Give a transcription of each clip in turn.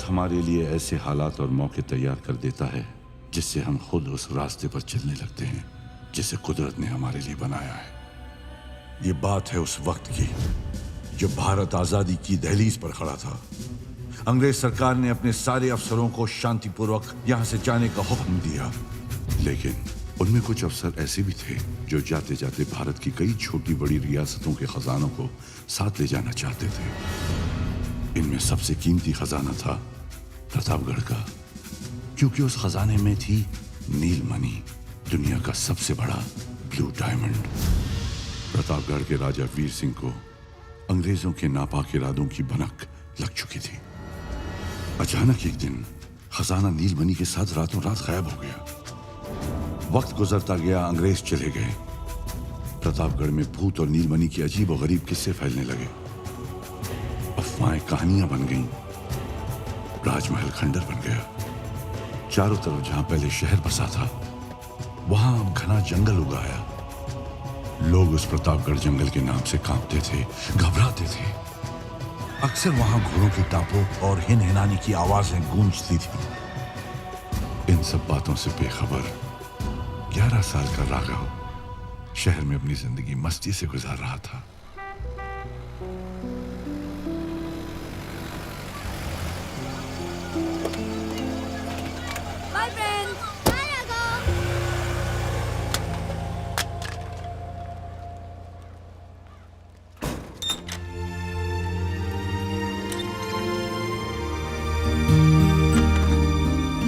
हमारे लिए ऐसे हालात और मौके तैयार कर देता है जिससे हम खुद उस रास्ते पर चलने लगते हैं जिसे कुदरत ने हमारे लिए बनाया है। ये बात है उस वक्त की जो भारत आजादी की दहलीज पर खड़ा था। अंग्रेज सरकार ने अपने सारे अफसरों को शांतिपूर्वक यहां से जाने का हुक्म दिया, लेकिन उनमें कुछ अफसर ऐसे भी थे जो जाते जाते भारत की कई छोटी बड़ी रियासतों के खजानों को साथ ले जाना चाहते थे। इनमें सबसे कीमती खजाना था प्रतापगढ़ का, क्योंकि उस खजाने में थी नीलमणि, दुनिया का सबसे बड़ा ब्लू डायमंड। प्रतापगढ़ के राजा वीर सिंह को अंग्रेजों के नापाक इरादों की भनक लग चुकी थी। अचानक एक दिन खजाना नीलमणि के साथ रातों रात गायब हो गया। वक्त गुजरता गया, अंग्रेज चले गए। प्रतापगढ़ में भूत और नीलमणि के अजीब और गरीब किस्से फैलने लगे। अफवाहें कहानियां बन गईं। राजमहल खंडर बन गया। चारों तरफ जहां पहले शहर बसा था वहां अब घना जंगल उगाया। लोग उस प्रतापगढ़ जंगल के नाम से कांपते थे, घबराते थे। अक्सर वहां घोड़ों की टापों और हिनहिनाने की आवाजें गूंजती थी। इन सब बातों से बेखबर 11 साल का राघव शहर में अपनी जिंदगी मस्ती से गुजार रहा था। Bye, friends. Bye, Raghav.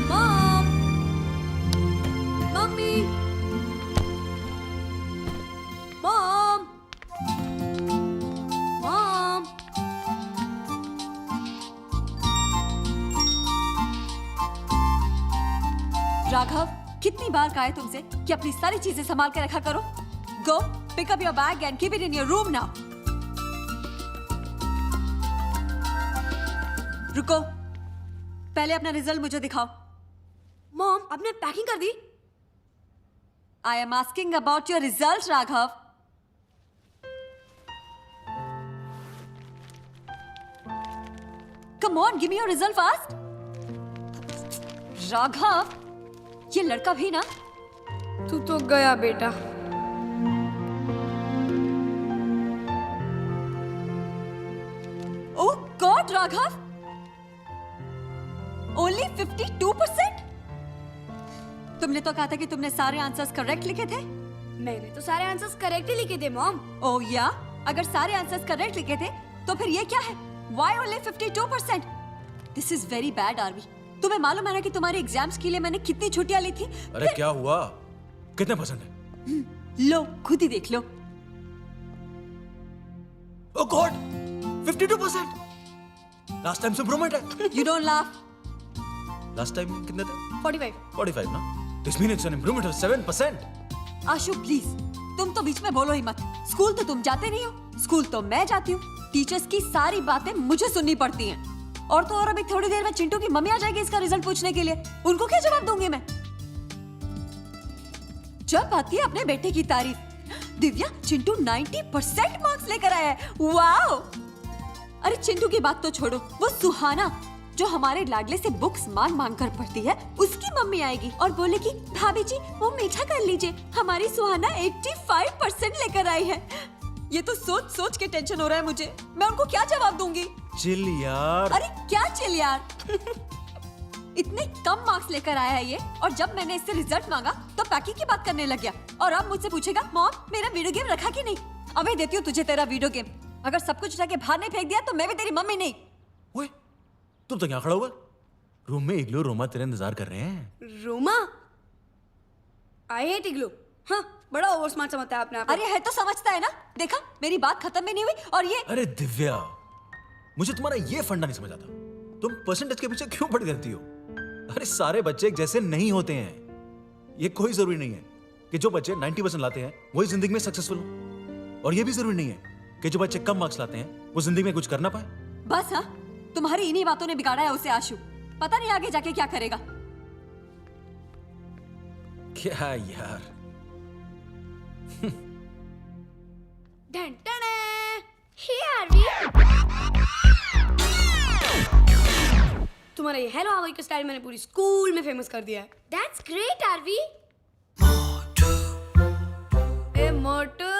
Mom. Mommy. Mom. Mom. Raghav, कितनी बार कहा है तुमसे कि अपनी सारी चीजें संभाल के रखा करो। Go pick up your bag and keep it in your room now. रुको, पहले अपना रिजल्ट मुझे दिखाओ। मॉम, आपने पैकिंग कर दी? I am asking about your result Raghav. Come on, give me your result fast. Raghav, ये लड़का भी ना। तू तो गया बेटा। Oh God Raghav, only 52%? तुमने तो कहा था कि तुमने सारे आंसर्स करेक्ट लिखे थे। मैंने तो सारे आंसर्स करेक्ट ही लिखे थे मॉम। ओह या, अगर सारे आंसर्स करेक्ट लिखे थे तो फिर ये क्या है? Why only 52%? This is very bad Aarvi. तुम्हें मालूम है ना कि तुम्हारे एग्जाम्स के लिए मैंने कितनी छुट्टियां ली थी? अरे क्या हुआ? कितने परसेंट है? लो खुद ही देख लो। ओह गॉड, 52%। लास्ट टाइम से इंप्रूवमेंट है। You don't laugh. Last time कितने थे? 45। 45 ना? This mean it's an improvement of 7%। Ashu please, तुम तो बीच में बोलो ही मत। स्कूल तो तुम जाते नहीं हो, स्कूल तो मैं जाती हूँ। टीचर्स की सारी बातें मुझे सुननी पड़ती हैं। और तो और अभी थोड़ी देर में चिंटू की मम्मी आ जाएगी इसका रिजल्ट पूछने के लिए। उनको क्या जवाब दूंगी मैं? जब आती है अपने बेटे की तारीफ, दिव्या चिंटू 90% मार्क्स लेकर आया है। वाओ! अरे चिंटू की बात तो छोड़ो, वो सुहाना जो हमारे लाडले से बुक्स मांग मांग कर पढ़ती है, उसकी मम्मी आएगी और बोलेगी भाभी जी वो मीठा कर लीजिए, हमारी सुहाना 85% लेकर आई है। ये तो सोच सोच के टेंशन हो रहा है मुझे। मैं उनको क्या जवाब दूंगी? चिल यार। अरे क्या चिल यार? इतने कम मार्क्स लेकर आया है ये, और जब मैंने इससे रिजल्ट मांगा तो पैकिंग की बात करने लग गया। और अब मुझसे पूछेगा मॉम मेरा वीडियो गेम रखा कि नहीं? अबे देती हूँ तुझे तेरा वीडियो गेम। अगर सब कुछ उठा के बाहर नहीं फेंक दिया तो मैं भी तेरी मम्मी नहीं। ओए, तुम तो यहाँ खड़ा हुआ? रूम में इग्लू रोमा तेरे इंतजार कर रहे हैं। रोमा? आई हेट इग्लू। हाँ, बड़ा ओवर स्मार्ट समझता है आपने। अरे है तो समझता है ना। देखा मेरी बात खत्म भी नहीं हुई और ये। अरे दिव्या, मुझे तुम्हारा ये फंडा नहीं समझ आता। तुम परसेंटेज के पीछे क्यों पड़ करती हो? अरे सारे बच्चे एक जैसे नहीं होते हैं। ये कोई जरूरी नहीं है कि जो बच्चे 90% लाते हैं वही जिंदगी में सक्सेसफुल हो, और ये भी जरूरी नहीं है कि जो बच्चे कम मार्क्स लाते हैं वो जिंदगी में कुछ कर ना पाए। बस हाँ, तुम्हारी इन्हीं बातों ने बिगाड़ा है उसे आशु। पता नहीं आगे जाके क्या करेगा। क्या यार। Done done. तुम्हारा ये हेलो हाउ का स्टाइल मैंने पूरी स्कूल में फेमस कर दिया है। That's great, Aarvi. ए मोटू,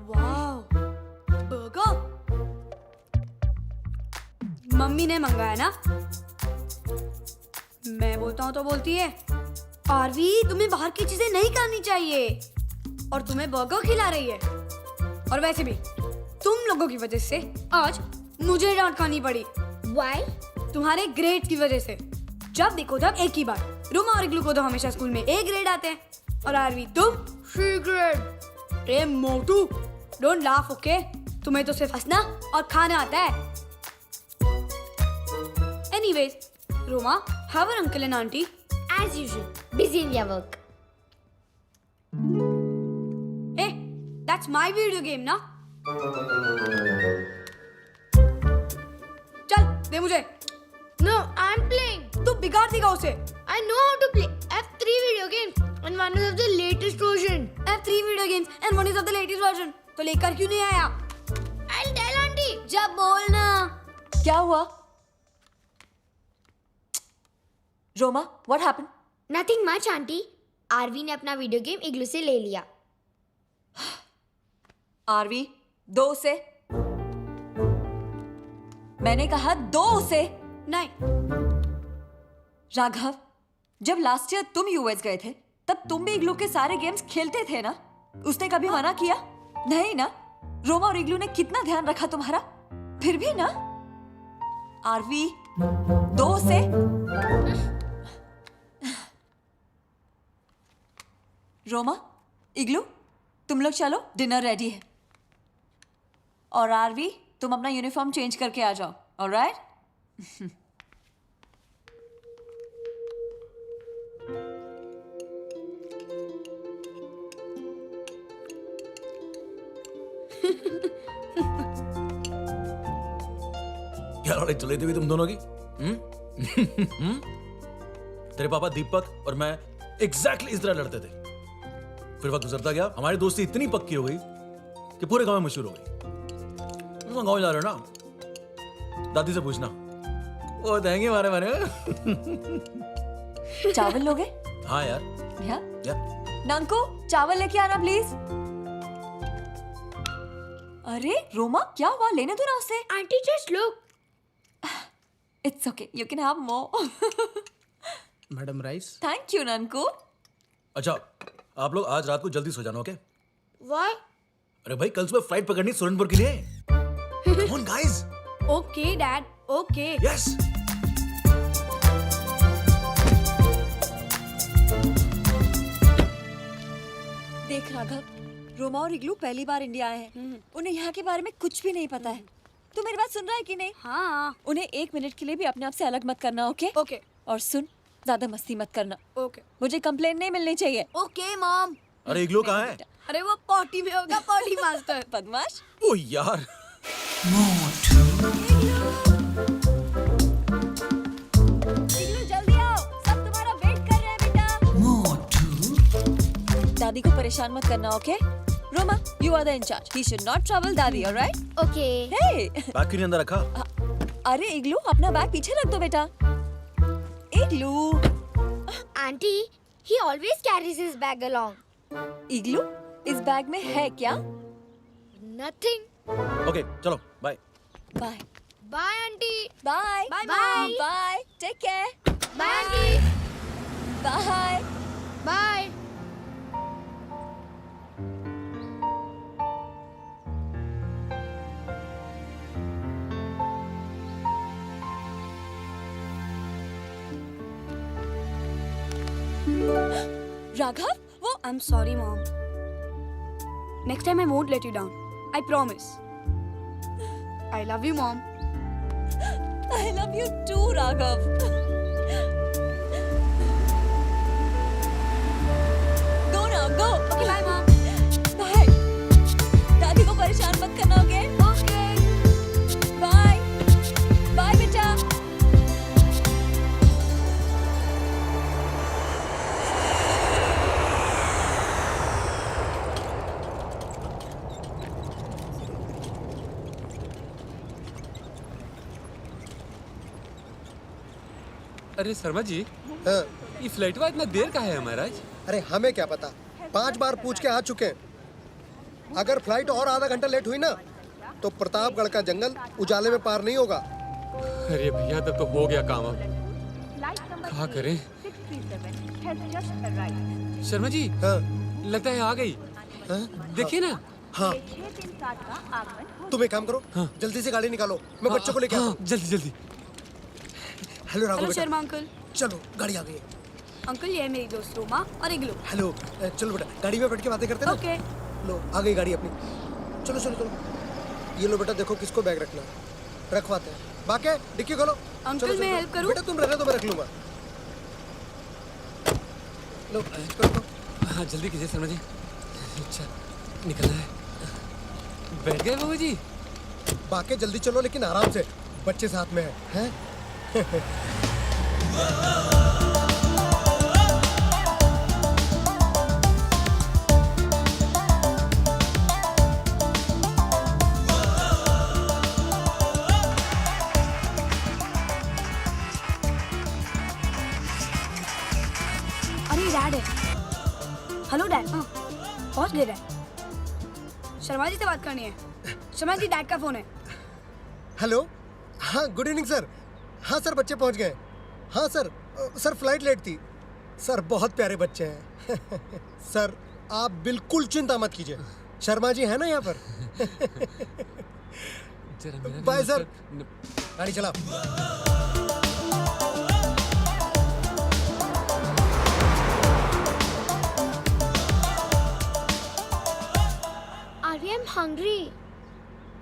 वाओ, बर्गर मम्मी ने मंगाया ना। मैं बोलता हूँ तो बोलती है, आरवी तुम्हें बाहर की चीजें नहीं खानी चाहिए, और तुम्हें बर्गर खिला रही है। और वैसे भी तुम लोगों की वजह से आज मुझे डांट खानी पड़ी। Why? तुम्हारे ग्रेड की वजह से। जब देखो तब एक ही बात, रूमा और इग्लू को तो हमेशा स्कूल में ए ग्रेड आते हैं, और आरवी तुम सी ग्रेड। ए मोटू, डोंट लाफ ओके, तुम्हें तो सिर्फ हंसना और खाना आता है। Anyways, Roma, how are uncle and auntie? As usual, busy in their work. ए, दैट्स माय वीडियो गेम ना। चल दे मुझे। No, I'm playing. तू बिगाड़ देगा उसे। I know how to play. I have 3 video games and one is of the latest version. I have 3 video games and one is of the latest version. तो लेकर क्यों नहीं आया? I'll tell auntie. जब बोलना। क्या हुआ? Roma, what happened? Nothing much, auntie. Aarvi ने अपना वीडियो गेम इग्लू से ले लिया। आरवी, दो उसे। मैंने कहा दो उसे। नहीं, राघव, जब लास्ट ईयर तुम यूएस गए थे तब तुम भी इग्लू के सारे गेम्स खेलते थे ना? उसने कभी मना किया? नहीं ना? रोमा और इग्लू ने कितना ध्यान रखा तुम्हारा, फिर भी ना? आरवी, दो से। रोमा, इग्लू, तुम लोग चलो, डिनर रेडी है। और आरवी, तुम अपना यूनिफॉर्म चेंज करके आ जाओ, ऑलराइट? क्या लड़ाई चल रही थी तुम दोनों की? तेरे पापा दीपक और मैं एग्जैक्टली इस तरह लड़ते थे। फिर वक्त गुजरता गया, हमारी दोस्ती इतनी पक्की हो गई कि पूरे गांव में मशहूर हो गई। तुम गांव जा रहे हो ना, दादी से पूछना, वो देंगे हमारे बारे में। चावल लोगे? हाँ यार। या? नंकू, चावल लेके आना प्लीज। अरे रोमा, क्या हुआ? लेने दो ना उसे। Auntie, just look. It's okay, you can have more. Madam rice. Thank you Nanku. अच्छा, आप लोग आज रात को जल्दी सो जाना, ओके? Why? अरे भाई, कल सुबह फ्लाइट पकड़नी सुरनपुर के लिए। Come on guys. Okay dad, okay. Yes. देख राघव, रोमा और इग्लू पहली बार इंडिया आए हैं, उन्हें यहाँ के बारे में कुछ भी नहीं पता है। तू मेरी बात सुन रहा है कि नहीं? हाँ, उन्हें 1 मिनट के लिए भी अपने आप से अलग मत करना, ओके? ओके, और सुन, ज्यादा मस्ती मत करना, ओके, मुझे कंप्लेन नहीं मिलनी चाहिए। Okay mom. अरे इग्लू कहाँ है? अरे वो पॉटी में होगा, पॉटी मास्टर। बदमाश। ओ यार। इग्लू जल्दी आओ, सब तुम्हारा वेट कर रहे हैं बेटा। दादी को परेशान मत करना, okay? Roma, you are the incharge. He should not trouble दादी, ऑलराइट? Okay. हे, बैग क्यों नहीं अंदर रखा? अरे इग्लू, अपना बैग पीछे रख दो बेटा। इग्लू, Auntie, he always carries his bag along. इग्लू, इस बैग में है क्या? Nothing. ओके, चलो, bye. Bye Bye, auntie. Bye Bye, bye Mom. Bye, take care. Bye, auntie. Bye. Bye. Raghav, वो I'm sorry, mom. Next time I won't let you down. I promise. I love you, mom. I love you too, Raghav. Go now, go. Okay, bye, mom. Bye. दादी को परेशान मत करना, okay? Okay. Bye bye बेटा। अरे शर्मा जी, हाँ, ये फ्लाइटवा इतना देर का है महाराज? अरे हमें क्या पता, 5 बार पूछ के आ चुके हैं। अगर फ्लाइट और आधा घंटा लेट हुई ना तो प्रतापगढ़ का जंगल उजाले में पार नहीं होगा। अरे भैया तब तो हो गया काम। अब क्या करें? शर्मा जी, हाँ, लगता है आ गई। हाँ, देखिए ना। हाँ। तुम एक काम करो, जल्दी से गाड़ी निकालो, मैं बच्चों को लेके आता हूँ। जल्दी जल्दी। हेलो राघव हेलो बेटा, शर्मा अंकल। चलो गाड़ी आ गई है। अंकल ये है मेरी दोस्त रोमा और इग्लू। हेलो, चलो बेटा गाड़ी में बैठ के बातें करते हैं ना। ओके। लो आ गई गाड़ी अपनी। चलो चलो चलो, ये लो बेटा, देखो किसको बैग रखना है, रखवाते हैं। बाके डिक्की खोलो। अंकल, चलो, मैं चलो, हेल्प करूं? बेटा तुम रहने दो, मैं रख लूंगा। लो करो। हाँ जल्दी कीजिए शर्मा जी। अच्छा निकलना है। बैठ गए बाबू जी? बाके जल्दी चलो लेकिन आराम से, बच्चे साथ में हैं। अरे डैड है। Hello dad. हाँ पहुंच गए डैड। शर्मा जी से बात करनी है। शर्मा जी, डैड का फोन है। हेलो, हाँ गुड इवनिंग सर। हाँ सर, बच्चे पहुंच गए। हाँ सर, सर फ्लाइट लेट थी। सर बहुत प्यारे बच्चे हैं। सर आप बिल्कुल चिंता मत कीजिए, शर्मा जी है ना यहाँ पर। जरा मेरा भी बाय सर। मतलब- गाड़ी चला। आर्य, आई एम हंग्री।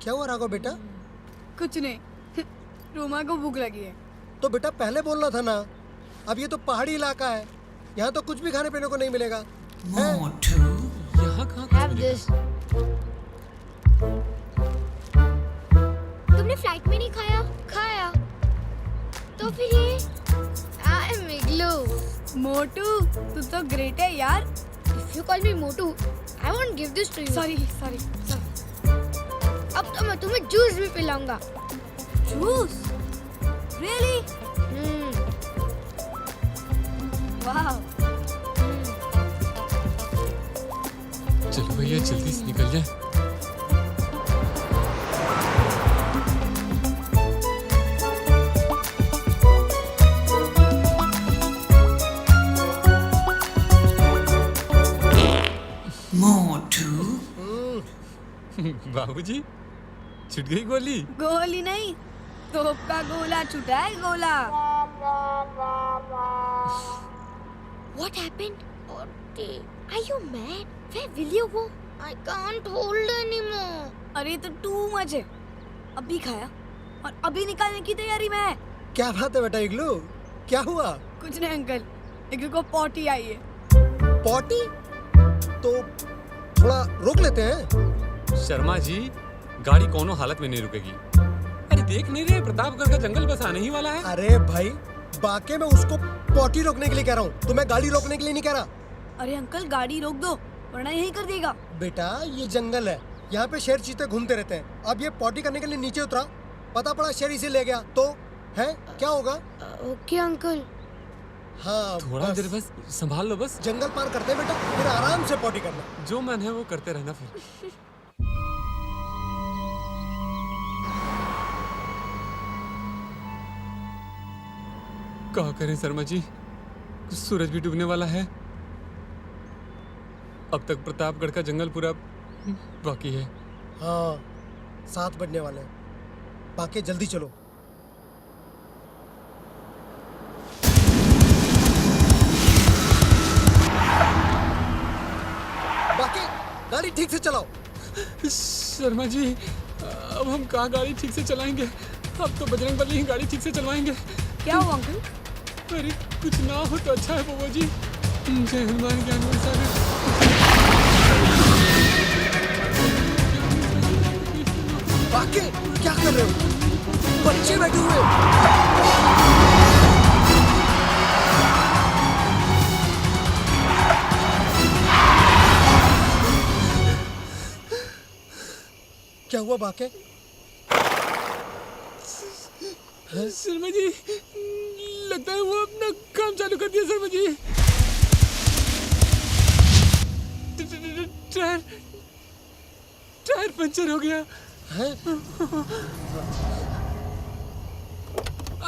क्या हुआ राघव बेटा? कुछ नहीं, रोमा को भूख लगी है। तो बेटा पहले बोलना था ना। अब ये तो पहाड़ी इलाका है, यहाँ तो कुछ भी खाने पीने को नहीं मिलेगा। हैं? यहाँ कहाँ कुछ Have मिलेगा? this. तुमने फ्लाइट में नहीं खाया? खाया। तो फिर ये आई एम इग्लू। मोटू, तू तो ग्रेट है यार। If you call me Motu, I won't give this to you. Sorry sorry. अब तो मैं तुम्हें जूस भी पिलाऊंगा। जूस? रियली? वाह। चलो भैया जल्दी से निकल जाए। बाबूजी, छूट गई गोली। गोली नहीं, तोप का गोला छुटा है, गोला। What happened? Otti, are you mad? Where will you go? I can't hold anymore. अरे तो टू मच है। अभी खाया और अभी निकालने की तैयारी में है। क्या बात है बेटा इग्लू, क्या हुआ? कुछ नहीं अंकल, इग्लू को पॉटी आई है। पॉटी? तो थोड़ा रोक लेते हैं। शर्मा जी, गाड़ी कोनो हालत में नहीं रुकेगी। अरे देख नहीं रहे, प्रतापगढ़ का जंगल बस आने ही वाला है। अरे भाई, बाके में उसको पॉटी रोकने के लिए कह रहा हूँ, तुम्हें गाड़ी रोकने के लिए नहीं कह रहा। अरे अंकल, गाड़ी रोक दो वरना यही कर देगा। बेटा ये जंगल है, यहाँ पे शेर चीते घूमते रहते हैं। अब ये पॉटी करने के लिए नीचे उतरा, पता पड़ा शेर इसे ले गया तो है क्या होगा? Okay, uncle. हाँ थोड़ा देर बस संभाल लो बस। जंगल पार करते हैं बेटा, फिर आराम से पॉटी करना। जो मन है वो करते रहना फिर। क्या करें शर्मा जी, सूरज भी डूबने वाला है। अब तक प्रतापगढ़ का जंगल पूरा बाकी है। हाँ 7 बजने वाले हैं, बाकी जल्दी चलो। बाकी गाड़ी ठीक से चलाओ। शर्मा जी, अब हम कहाँ गाड़ी ठीक से चलाएंगे? अब तो बजरंगबली ही गाड़ी ठीक से चलवाएंगे। क्या हुआ अंकल? अरे कुछ ना हो तो अच्छा है बाबा जी। जय हनुमान ज्ञान सागर। बाकी क्या कर रहे हो? बच्चे बैठे हुए हैं। क्या हुआ बाके? शर्मा जी, लगता है वो अपना काम चालू कर दिया शर्मा जी। टायर पंचर हो गया।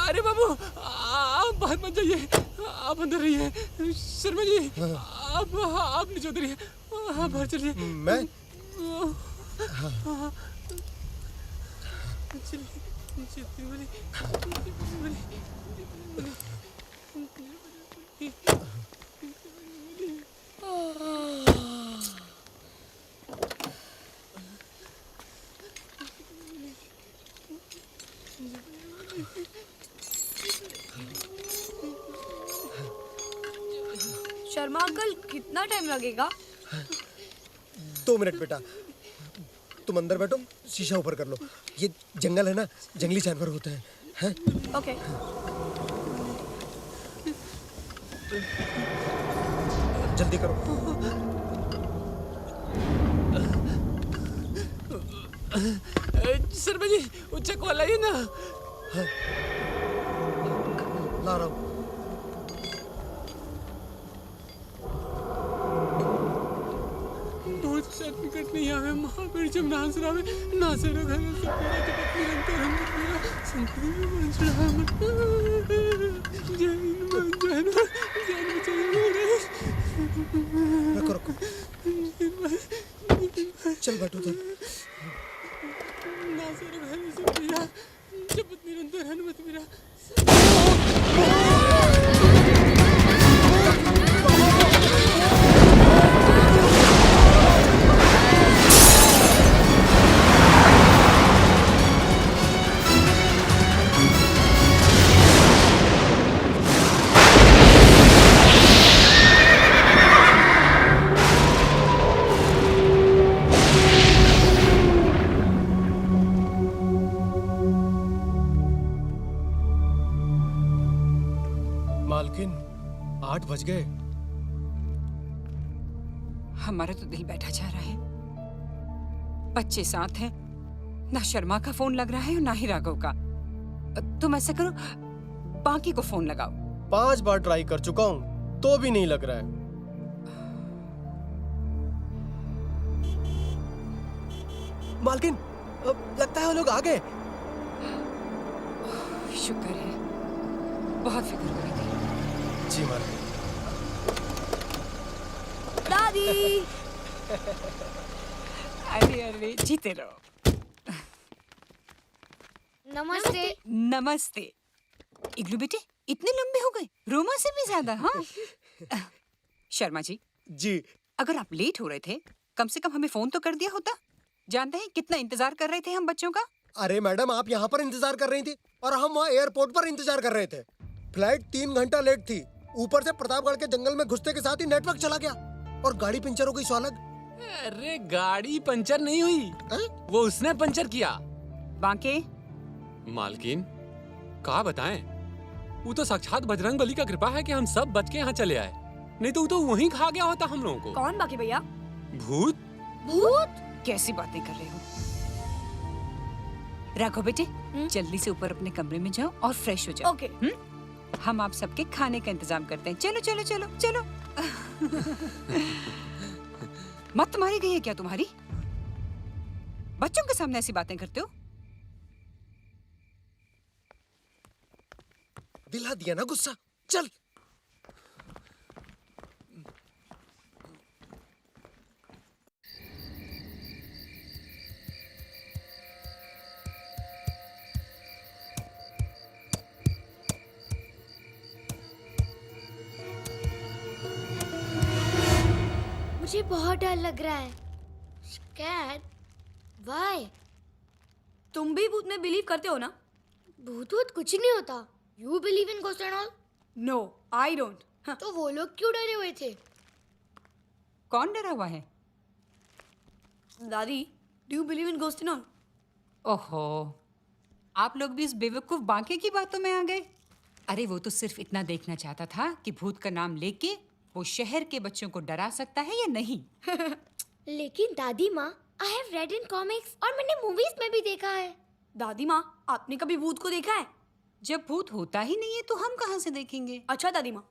अरे बाबू आप बाहर मत जाइए, आप अंदर रहिए। शर्मा जी आप नीचे उतरिए, आप बाहर चलिए। मैं शर्मा अंकल कितना टाइम लगेगा? 2 मिनट बेटा, तुम अंदर बैठो, शीशा ऊपर कर लो। ये जंगल है ना, जंगली जानवर होते हैं। ओके। जल्दी करो। शर्मा जी वो चकवा लाइए ना। ला रहा हूँ। बहुत सर्टिफिकेट नहीं आवे, महावीर जब नाच रहा है नाचे रहा घर से पूरा जगत निरंतर हम मेरा संस्कृति में मंचड़ा मत जैन मन जैन जैन बचाइए। रखो रखो, चल बैठो उधर। नाचे रहा घर से पूरा जगत निरंतर हनुमत मेरा। मालकिन 8 बज गए। हमारा तो दिल बैठा जा रहा है। बच्चे साथ हैं, ना शर्मा का फोन लग रहा है और ना ही राघव का। तुम ऐसा करो, बाकी को फोन लगाओ। 5 बार ट्राई कर चुका हूँ तो भी नहीं लग रहा है। मालकिन लगता है वो लोग आ गए। शुक्र है, बहुत फिक्र हो रही थी। जी मालकिन। दादी। अरे अरे जीते रहो। नमस्ते। नमस्ते। इग्लू बेटे इतने लंबे हो गए, रोमा से भी ज्यादा। हाँ शर्मा जी, जी अगर आप लेट हो रहे थे कम से कम हमें फोन तो कर दिया होता। जानते हैं कितना इंतजार कर रहे थे हम बच्चों का। अरे मैडम, आप यहाँ पर इंतजार कर रही थी और हम वहाँ एयरपोर्ट पर इंतजार कर रहे थे। फ्लाइट 3 घंटा लेट थी। ऊपर से प्रतापगढ़ के जंगल में घुसते के साथ ही नेटवर्क चला गया और गाड़ी पंचर हो गई। सो अलग। अरे गाड़ी पंचर नहीं हुई, वो उसने पंचर किया। बांके मालकिन कहा बताएं, वो तो साक्षात बजरंग बली का कृपा है कि हम सब बच के यहाँ चले आए, नहीं तो वो तो वहीं खा गया होता हम लोगों को। कौन बाकी भैया? भूत। भूत? कैसी बातें कर रहे हो? राघव बेटे जल्दी से ऊपर अपने कमरे में जाओ और फ्रेश हो जाओ। ओके। हम आप सबके खाने का इंतजाम करते हैं। चलो चलो चलो चलो। मत तुम्हारी गई है क्या तुम्हारी? बच्चों के सामने ऐसी बातें करते हो? दिला दिया ना गुस्सा। चल। मुझे बहुत डर लग रहा है। Scared? Why? तुम भी भूत में बिलीव करते हो ना? भूत वूत कुछ नहीं होता। You believe in ghost and all? No I don't. तो वो लोग क्यों डरे हुए थे? कौन डरा हुआ है? दादी, do you believe in ghost and all? ओहो, आप लोग भी इस बेवकूफ बांके की बातों में आ गए। अरे वो तो सिर्फ इतना देखना चाहता था कि भूत का नाम लेके वो शहर के बच्चों को डरा सकता है या नहीं। लेकिन दादी माँ, I have read in comics और मैंने मूवीज में भी देखा है। दादी माँ, आपने कभी भूत को देखा है? जब भूत होता ही नहीं है तो हम कहाँ से देखेंगे? अच्छा दादी माँ,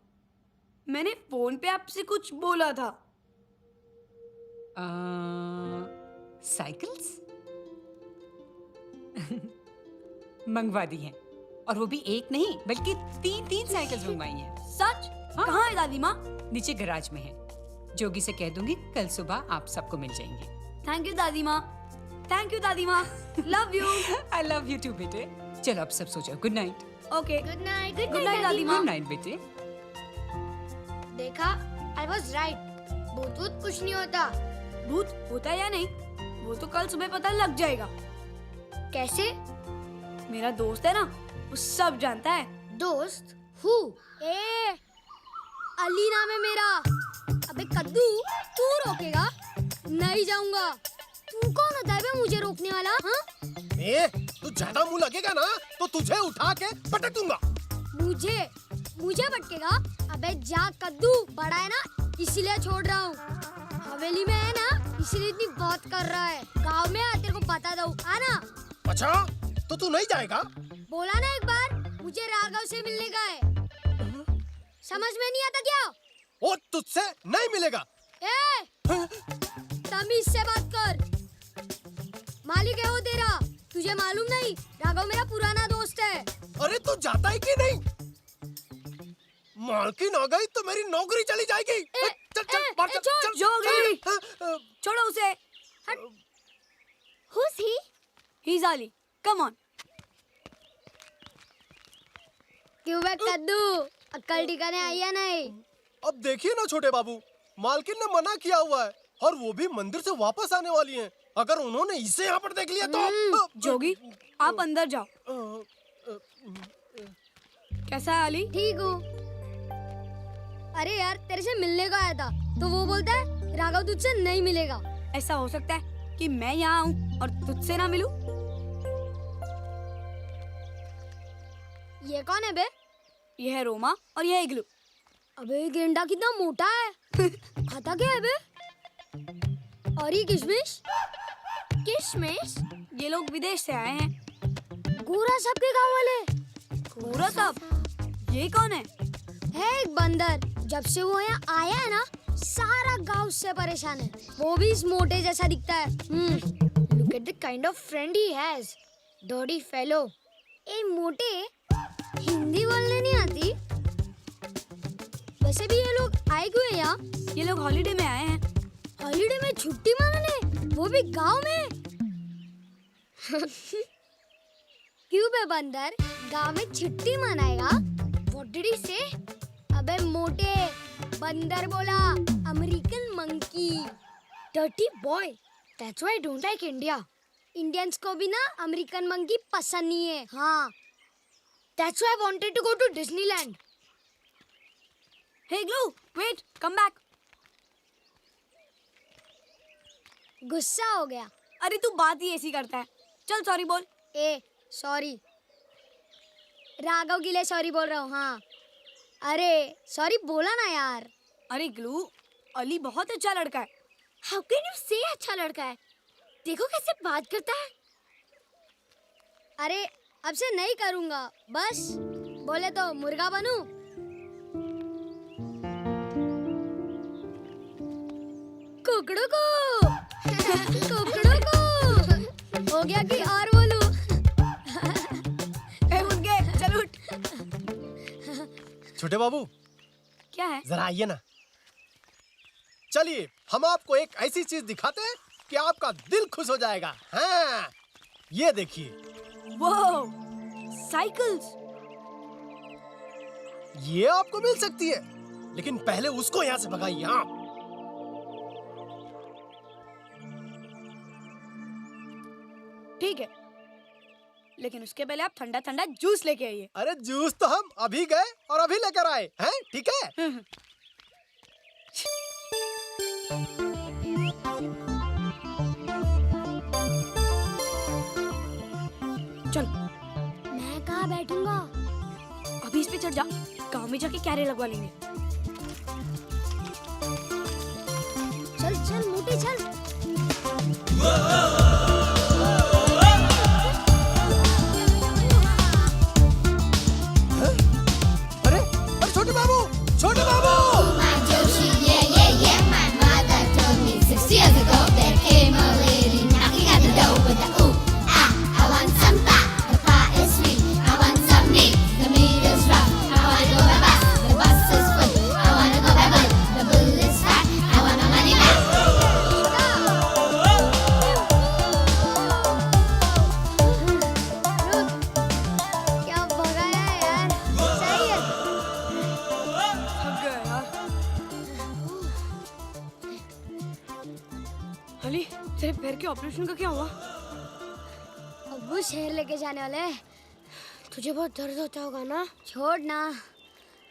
मैंने फोन पे आपसे कुछ बोला था। साइकिल्स मंगवा दी हैं, और वो भी एक नहीं बल्कि 3 साइकिल्स मंगवाई हैं। सच? हाँ। कहाँ है दादी माँ? नीचे गैराज में है। जोगी से कह दूंगी कल सुबह आप सबको मिल जाएंगे। थैंक यू दादी माँ। थैंक यू दादी माँ। Love you. I love you too बेटे। चलो अब सब सो जाओ। Good night. Okay. Good night good night दादी माँ। गुड नाइट बेटे। देखा, आई वाज राइट, भूत वूत कुछ नहीं होता। भूत होता है या नहीं वो तो कल सुबह पता लग जाएगा। कैसे? मेरा दोस्त है ना, वो सब जानता है। दोस्त? हु? ए, अली नाम है मेरा। अबे कद्दू, तू रोकेगा? नहीं जाऊंगा। तू कौन होता है बे मुझे रोकने वाला? हाँ? तू ज्यादा मुंह लगेगा ना तो तुझे उठा के पटक दूंगा। मुझे पटकेगा? अबे जा कद्दू, बड़ा है ना इसीलिए छोड़ रहा हूँ। हवेली में है ना इसीलिए इतनी बात कर रहा है। गाँव में आ तेरे को बता दो, आना। अच्छा तो तू नहीं जाएगा? बोला ना एक बार, मुझे राघव से मिलने का है। समझ में नहीं आता क्या? वो तुझसे नहीं मिलेगा। ए, तमीज से बात कर। मालिक है वो तेरा, तुझे मालूम नहीं? राघव मेरा पुराना दोस्त है। अरे तू जाता है कि नहीं? मालकिन आ गई तो मेरी नौकरी चली जाएगी। चल बाहर चल, छोड़, चल, जोगी। चल। छोड़ो उसे। Who's he? He's Ali. Come on. क्यों बे कद्दू, अक्कल ठिकाने आई या नहीं? अब देखिए ना छोटे बाबू, मालकिन ने मना किया हुआ है और वो भी मंदिर से वापस आने वाली हैं। अगर उन्होंने इसे यहाँ पर देख लिया तो जोगी, आप अंदर जाओ। कैसा है अली? ठीक हूँ। अरे यार, तेरे से मिलने को आया था तो वो बोलता है राघव तुझसे नहीं मिलेगा। ऐसा हो सकता है कि मैं यहाँ आऊँ और तुझसे ना मिलूं? ये कौन है बे? ये है रोमा और ये है इग्लू। अबे ये गेंडा कितना मोटा है। खाता क्या है बे? और ये किशमिश? किशमिश? ये लोग विदेश से आए हैं। गोरा साहब के गाँव वाले। पूरा सब? ये कौन है? है एक बंदर। जब से वो यहाँ आया है ना, सारा गांव से परेशान है। वो भी इस मोटे जैसा दिखता है। Look at the kind of friend he has. Dirty fellow. ए मोटे, हिंदी बोलने नहीं आती? वैसे भी ये लोग आए क्यों हैं यहाँ? ये लोग हॉलिडे में आए हैं। हॉलिडे में छुट्टी मारने, वो भी गांव में। क्यों बे बंदर, गांव में छुट्टी मनाएगा? What did he say? अबे मोटे, बंदर बोला, American monkey. Dirty boy. That's why I don't like India. Indians को भी ना अमेरिकन मंकी पसंद नहीं है। हाँ। That's why I wanted to go to Disneyland. Hey igloo, wait, come back. गुस्सा हो गया। अरे तू बात ही ऐसी करता है। चल सॉरी बोल। ए, सॉरी। राघव के लिए सॉरी बोल रहा हूँ। हाँ। अरे सॉरी बोला ना यार। अरे इग्लू, अली बहुत अच्छा लड़का है। How can you say अच्छा लड़का है? देखो कैसे बात करता है। अरे अब से नहीं करूँगा, बस बोले तो मुर्गा बनूं। कुकड़ू को कुकड़ू को हो गया कि और बोलूं? उठ गए, चल उठ। छोटे बाबू, क्या है? जरा आइए ना। चलिए हम आपको एक ऐसी चीज दिखाते हैं कि आपका दिल खुश हो जाएगा। हाँ, ये देखिए। वो साइकिल्स। ये आपको मिल सकती है, लेकिन पहले उसको यहाँ से भगाइए। हाँ। ठीक है, लेकिन उसके पहले आप ठंडा ठंडा जूस लेके आइए। अरे जूस तो हम अभी गए और अभी लेकर आए हैं, ठीक है? चल, मैं कहाँ बैठूंगा? अभी इस पे चढ़ जा, गांव में जाके क्यारे लगवा लेंगे। चल चल मोटे चल। छोटे बाबू क्या भगाया यार, सही है। थक गया यार। अली तेरे पैर के ऑपरेशन का क्या हुआ? अब्बू शहर लेके जाने वाले हैं। तुझे बहुत दर्द होता होगा ना? छोड़ ना,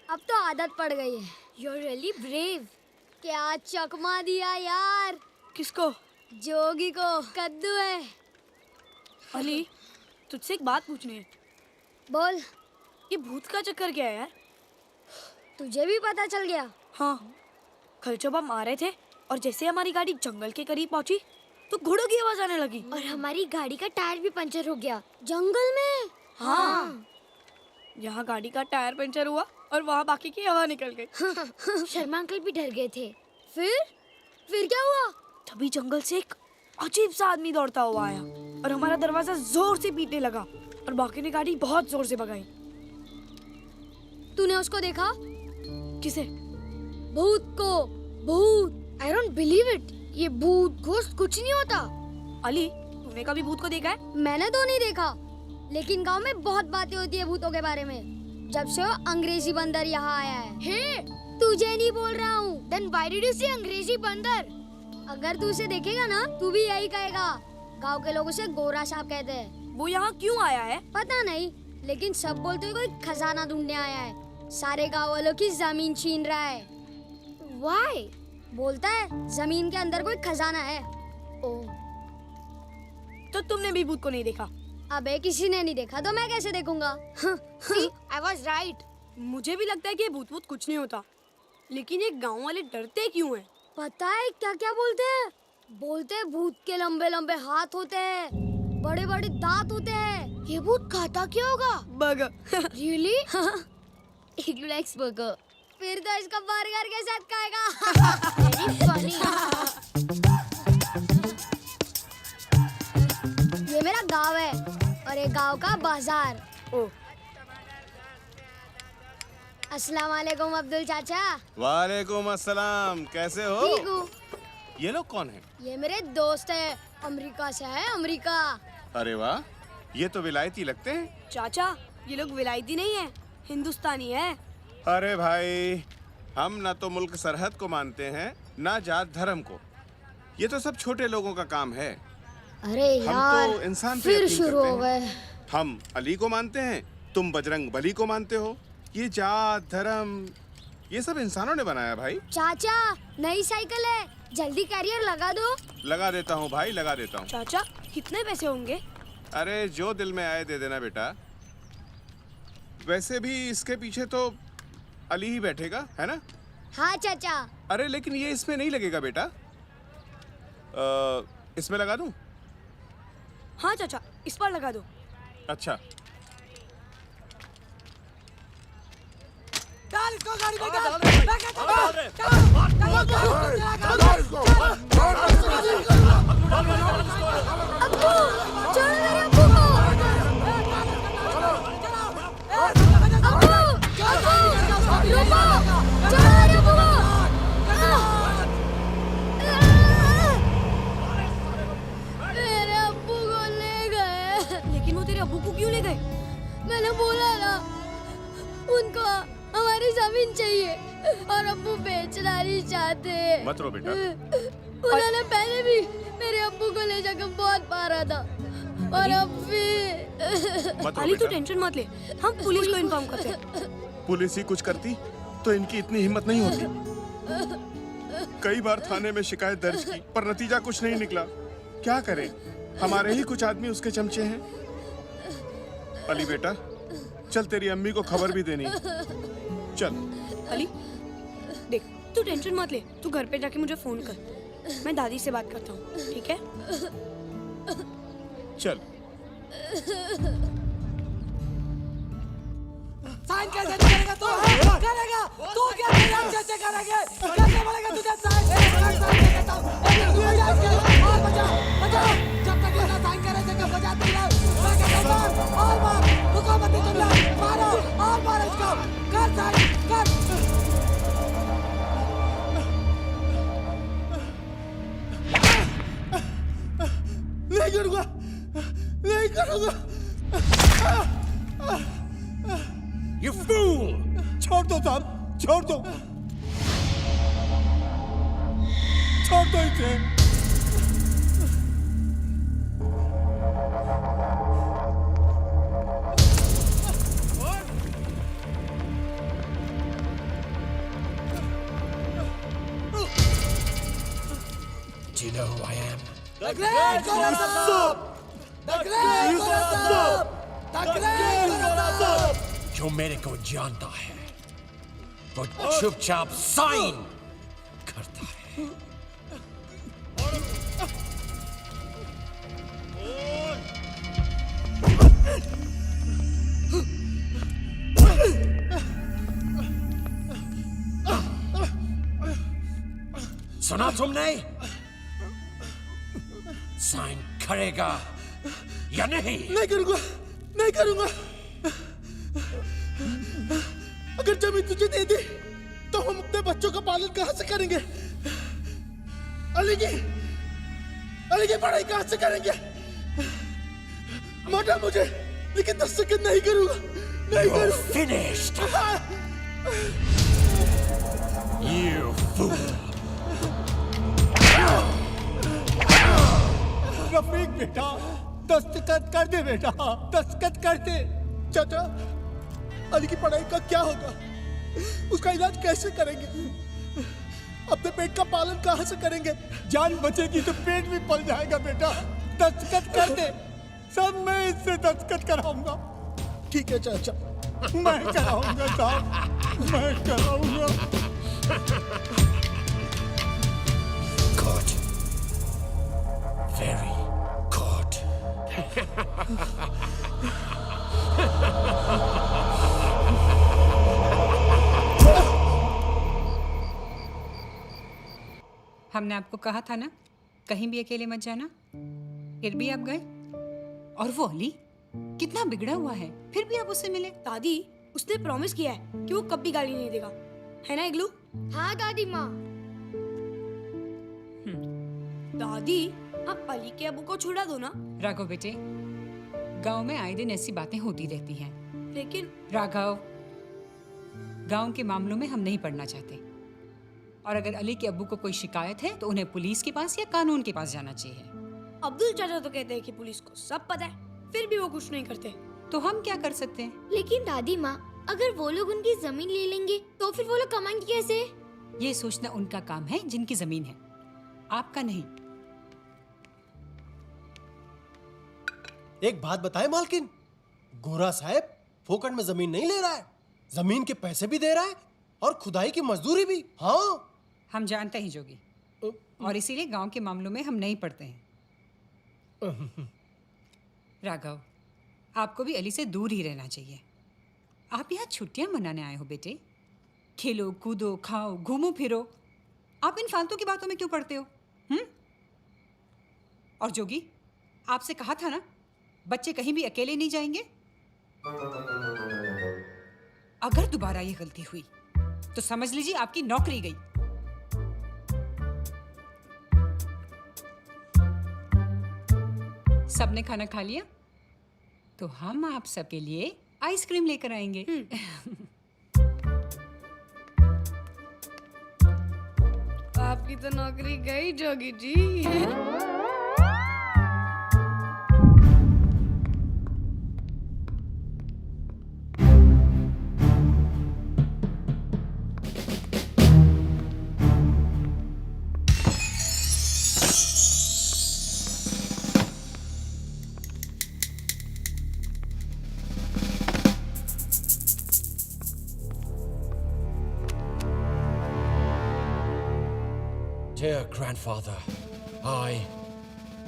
अब तो आदत पड़ गई है। You're really brave। क्या चकमा दिया यार। किसको? जोगी को। कद्दू है। अली तुझसे एक बात पूछनी है। बोल। ये भूत का चक्कर क्या है यार? तुझे भी पता चल गया? हाँ, कल जब हम आ रहे थे और जैसे हमारी गाड़ी जंगल के करीब पहुंची तो घोड़ों की आवाज आने लगी। और हमारी गाड़ी का टायर भी पंचर हो गया जंगल में। हाँ, यहाँ गाड़ी का टायर पंचर हुआ और वहाँ बाकी की हवा निकल गई। शर्मा अंकल भी डर गए थे। फिर क्या हुआ? तभी जंगल से एक अजीब सा आदमी दौड़ता हुआ आया और हमारा दरवाजा जोर से पीटने लगा और बाकी ने गाड़ी बहुत जोर से भगाई। तूने उसको देखा? किसे? भूत को। भूत। I don't believe it. ये भूत घोस्ट कुछ नहीं होता। अली तूने कभी भूत को देखा है? मैंने तो नहीं देखा, लेकिन गांव में बहुत बातें होती है भूतों के बारे में, जब से वो अंग्रेजी बंदर यहाँ आया है। हे, तुझे नहीं बोल रहा हूँ। Then why did you say अंग्रेजी बंदर? अगर तू उसे देखेगा ना, तू भी यही कहेगा। गांव के लोग उसे गोरा सांप कहते हैं। वो यहाँ क्यों आया है? पता नहीं, लेकिन सब बोलते हैं कोई खजाना ढूंढने आया है। सारे गांव वालों की जमीन छीन रहा है। Why? बोलता है जमीन के अंदर कोई खजाना है। ओह, तो तुमने भी भूत को नहीं देखा? अबे किसी ने नहीं देखा तो मैं कैसे देखूंगा? I was right। मुझे भी लगता है कि ये भूत भूत कुछ नहीं होता, लेकिन ये गांव वाले डरते क्यों हैं? पता है क्या क्या बोलते हैं? बोलते हैं भूत के लंबे लंबे हाथ होते हैं, बड़े बड़े दांत होते हैं। ये भूत खाता क्या होगा? Burger. Really? He likes burger। फिर तो इसका बर्गर के साथ खाएगा। Very funny। ये मेरा गांव है और ये गांव का बाजार। ओह, अस्सलाम वालेकुम अब्दुल चाचा। वालेकुम अस्सलाम, कैसे हो? ठीक हूँ। ये लोग कौन है? ये मेरे दोस्त है, अमेरिका से है। अमेरिका। अरे वाह, ये तो विलायती लगते हैं। चाचा ये लोग विलायती नहीं है, हिंदुस्तानी है। अरे भाई, हम ना तो मुल्क सरहद को मानते हैं, ना जात धर्म को। ये तो सब छोटे लोगों का काम है। अरे हम यार, तो इंसान पे फिर यकीन शुरू करते हो हैं। गए। हम अली को मानते हैं, तुम बजरंग बली को मानते हो। ये जात धर्म ये सब इंसानों ने बनाया भाई। चाचा नई साइकिल है, जल्दी कैरियर लगा दो। लगा देता हूँ भाई, लगा देता हूँ। चाचा कितने पैसे होंगे? अरे जो दिल में आए दे देना बेटा। वैसे भी इसके पीछे तो अली ही बैठेगा, है ना? हाँ चाचा। अरे लेकिन ये इसमें नहीं लगेगा बेटा। इसमें लगा दूं? हाँ चाचा, इस पर लगा दो। अच्छा। डाल इसको गाड़ी में डाल। अब्बू, छोड़ो मेरे अब्बू को। अब्बू, रुको, छोड़ो मेरे अब्बू को। मेरे अब्बू को ले गए। लेकिन वो तेरे अब्बू को क्यों ले गए? मैंने बोला ना, उनको हमारी जमीन चाहिए और अब्बू बेचना नहीं चाहते। मत रो बेटा। उन्होंने पहले भी मेरे अब्बू को ले जाकर बहुत मारा था और अब भी। मत रो अली तू बेटा। टेंशन मत ले, हम पुलिस को इन्फॉर्म करते हैं। पुलिस ही कुछ करती तो इनकी इतनी हिम्मत नहीं होती। कई बार थाने में शिकायत दर्ज की पर नतीजा कुछ नहीं निकला। क्या करें, हमारे ही कुछ आदमी उसके चमचे हैं। अली बेटा चल, तेरी अम्मी को खबर भी देनी है। चल। अली देख, तू टेंशन मत ले, तू घर पे जाके मुझे फोन कर, मैं दादी से बात करता हूँ, ठीक है? चल। साइन कैसे करेगा तू? करेगा तू क्या तेरे अच्छे करेंगे? कैसे बोलेगा तुझे साइन? कहता हूँ और बजा बजा जब तक ये साइन करे जगह बजाते रहो। मैं कहता हूँ और मार रुको मत तुम लोग मारो और मारो इसको कर साइन कर। नहीं करूँगा, नहीं करूँगा। You fool! छोड़ दो साहब, छोड़ दो, छोड़ दो इसे। Do you know who I am? The Great Gorasab! The Great Gorasab! The Great Gorasab! जो मेरे को जानता है वो चुपचाप साइन करता है। सुना तुमने? साइन करेगा या नहीं? नहीं करूँगा, नहीं करूँगा। अगर जमीन तुझे दे दी तो हम अपने बच्चों का पालन कहाँ से करेंगे? अली की पढ़ाई कहाँ से करेंगे? मारा मुझे, लेकिन 10 सेकंड नहीं करूँगा, नहीं करूँगा। Finished. You fool. रफीक बेटा, दस्तखत कर दे बेटा, दस्तखत कर दे। चाचा, अली की पढ़ाई का क्या होगा? उसका इलाज कैसे करेंगे? अपने पेट का पालन कहाँ से करेंगे? जान बचेगी तो पेट भी पल जाएगा बेटा। दस्तखत कर दे, सब मैं इससे दस्तखत कराऊंगा। ठीक है चाचा, मैं कराऊंगा साहब, मैं कराऊंगा। Good. Very good. हमने आपको कहा था ना कहीं भी अकेले मत जाना, फिर भी आप गए। और वो अली कितना बिगड़ा हुआ है, फिर भी आप उससे मिले। दादी, उसने प्रॉमिस किया है कि वो कभी गाली नहीं देगा, है ना इग्लू? हाँ दादी माँ। दादी, आप अली के अबू को छुड़ा दो ना। राघव बेटे, गांव में आए दिन ऐसी बातें होती रहती हैं। लेकिन राघव, गांव के मामलों में हम नहीं पड़ना चाहते, और अगर अली के अब्बू को कोई शिकायत है तो उन्हें पुलिस के पास या कानून के पास जाना चाहिए। अब्दुल चाचा तो कहते हैं कि पुलिस को सब पता है, फिर भी वो कुछ नहीं करते। तो हम क्या कर सकते हैं? लेकिन दादी माँ, अगर वो लोग उनकी जमीन ले लेंगे तो फिर वो लोग कमाएंगे कैसे? ये सोचना उनका काम है जिनकी जमीन है, आपका नहीं। एक बात बताए मालकिन, गोरा साहब फोकट में जमीन नहीं ले रहा है, जमीन के पैसे भी दे रहा है और खुदाई की मजदूरी भी। हाँ, हम जानते हैं जोगी, और इसीलिए गांव के मामलों में हम नहीं पड़ते हैं। राघव, आपको भी अली से दूर ही रहना चाहिए। आप यहाँ छुट्टियां मनाने आए हो बेटे, खेलो कूदो खाओ घूमो फिरो, आप इन फालतू की बातों में क्यों पड़ते हो? और जोगी, आपसे कहा था ना बच्चे कहीं भी अकेले नहीं जाएंगे। अगर दोबारा ये गलती हुई तो समझ लीजिए आपकी नौकरी गई। सबने खाना खा लिया तो हम आप सबके लिए आइसक्रीम लेकर आएंगे। आपकी तो नौकरी गई Jogi ji. Dear grandfather, I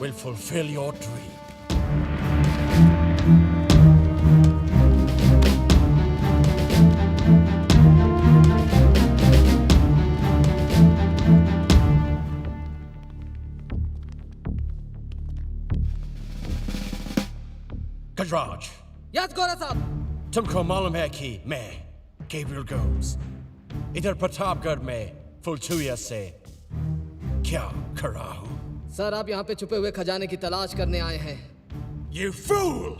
will fulfill your dream. Khajraj, yes गोरा साहब। तुमको मालूम है कि मैं गैब्रियल गोम्स इधर प्रतापगढ़ में फुलचुया से क्या कर रहा हूँ? सर आप यहाँ पे छुपे हुए खजाने की तलाश करने आए हैं। You fool!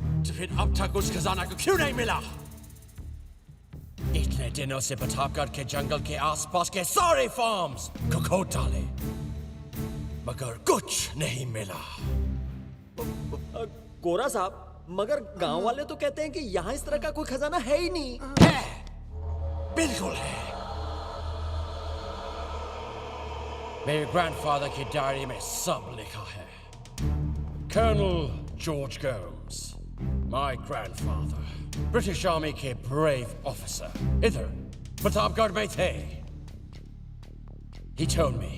तो फिर अब तक उस खजाना को क्यों नहीं मिला? इतने दिनों से प्रतापगढ़ के जंगल के आसपास के सारे फार्म्स को खोद डाले, मगर कुछ नहीं मिला। गोरा साहब, मगर गांव वाले तो कहते हैं कि यहाँ इस तरह का कोई खजाना है ही नहीं। है, बिल्कुल है। मेरे ग्रैंडफादर की डायरी में सब लिखा है। Colonel George Gomes, my grandfather, British army के ब्रेव ऑफिसर, इधर प्रतापगढ़ में थे। He told me,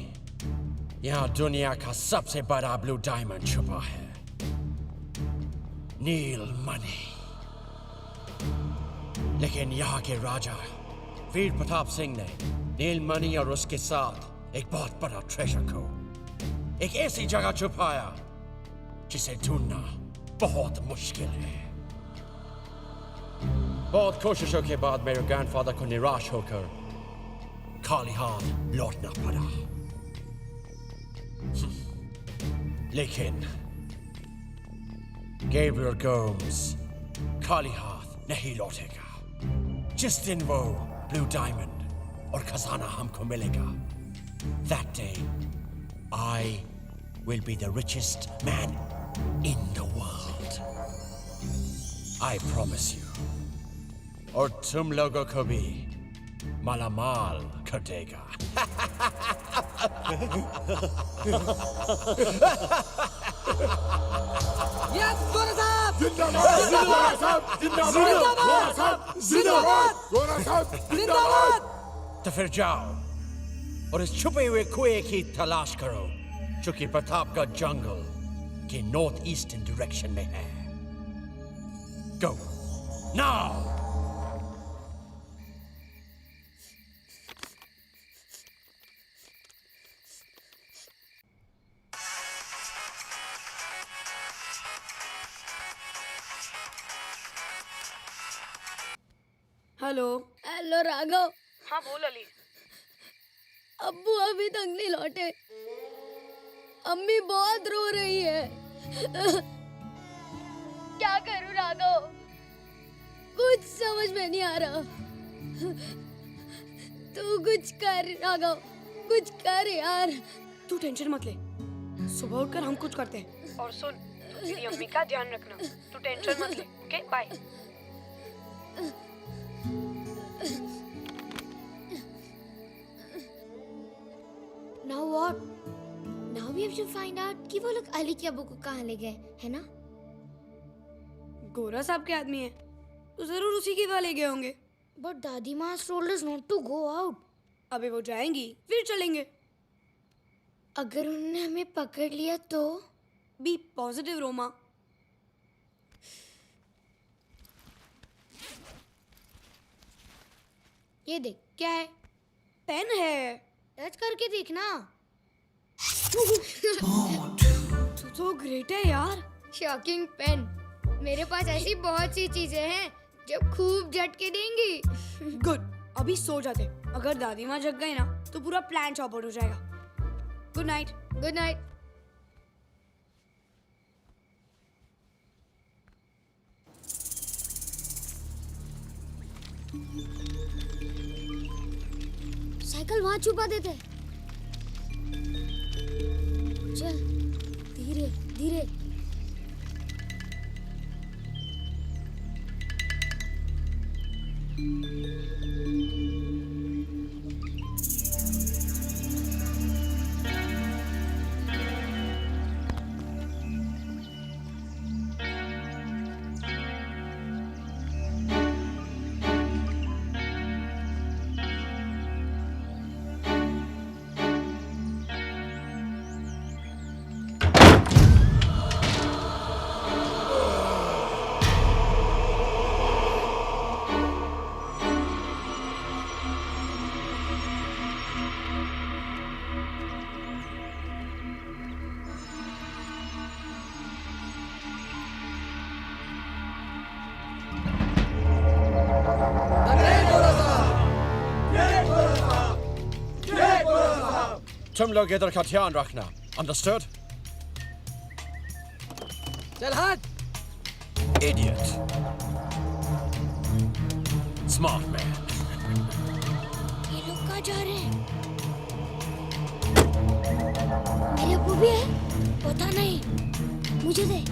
यहाँ दुनिया का सबसे बड़ा ब्लू डायमंड छुपा है, नील मणि। लेकिन यहाँ के राजा वीर प्रताप सिंह ने नील मणि और उसके साथ एक बहुत बड़ा ट्रेजर को एक ऐसी जगह छुपाया जिसे ढूंढना बहुत मुश्किल है। बहुत कोशिशों के बाद मेरे ग्रैंडफादर को निराश होकर खाली हाथ लौटना पड़ा। लेकिन गैब्रियल गोम्स खाली हाथ नहीं लौटेगा। जिस दिन वो ब्लू डायमंड और खजाना हमको मिलेगा, that day I will be the richest man in the world. I promise you. और तुम लोगों को भी मालामाल कर देगा। यस गोरा साहब। जिंदाबाद गोरा साहब, जिंदाबाद गोरा साहब, जिंदाबाद गोरा साहब, जिंदाबाद। तो फिर जाओ और इस छुपे हुए कुएं की तलाश करो जो कि प्रतापगढ़ जंगल के नॉर्थ ईस्टर्न डायरेक्शन में है। Go now! Hello. Hello Raghav. हाँ बोल अली। अब्बू अभी तक नहीं लौटे। अम्मी बहुत रो रही है। क्या करूं राघव, कुछ समझ में नहीं आ रहा। तू कुछ कर राघव, कुछ कर यार। तू टेंशन मत ले, सुबह उठकर हम कुछ करते हैं। और सुन, तू तेरी अम्मी का ध्यान रखना। तू टेंशन मत ले, okay? Bye. Now what? Now we have to find out कि वो लोग अली के अब्बू को कहाँ ले गए, है ना? गोरा साहब के आदमी है तो जरूर उसी के वहाँ ले गए होंगे। But दादी माँ told us not to go out. अबे वो जाएंगी फिर चलेंगे। अगर उन्होंने हमें पकड़ लिया तो? Be positive Roma. ये देख, क्या है? पेन है, टच करके देखना। तू तो ग्रेट है यार। Shocking pen. मेरे पास ऐसी बहुत सी चीजें हैं जो खूब झटके देंगी। गुड, अभी सो जाते। अगर दादी माँ जग गई ना तो पूरा प्लान चौपट हो जाएगा। Good night. Good night. Cycle वहां छुपा देते। चल धीरे धीरे। तुम लोग इधर का ध्यान रखना, understood? चल हट। Idiot. Smart man. ये लोग कहाँ जा रहे हैं? मेरे अब्बू भी है? पता नहीं, मुझे दे।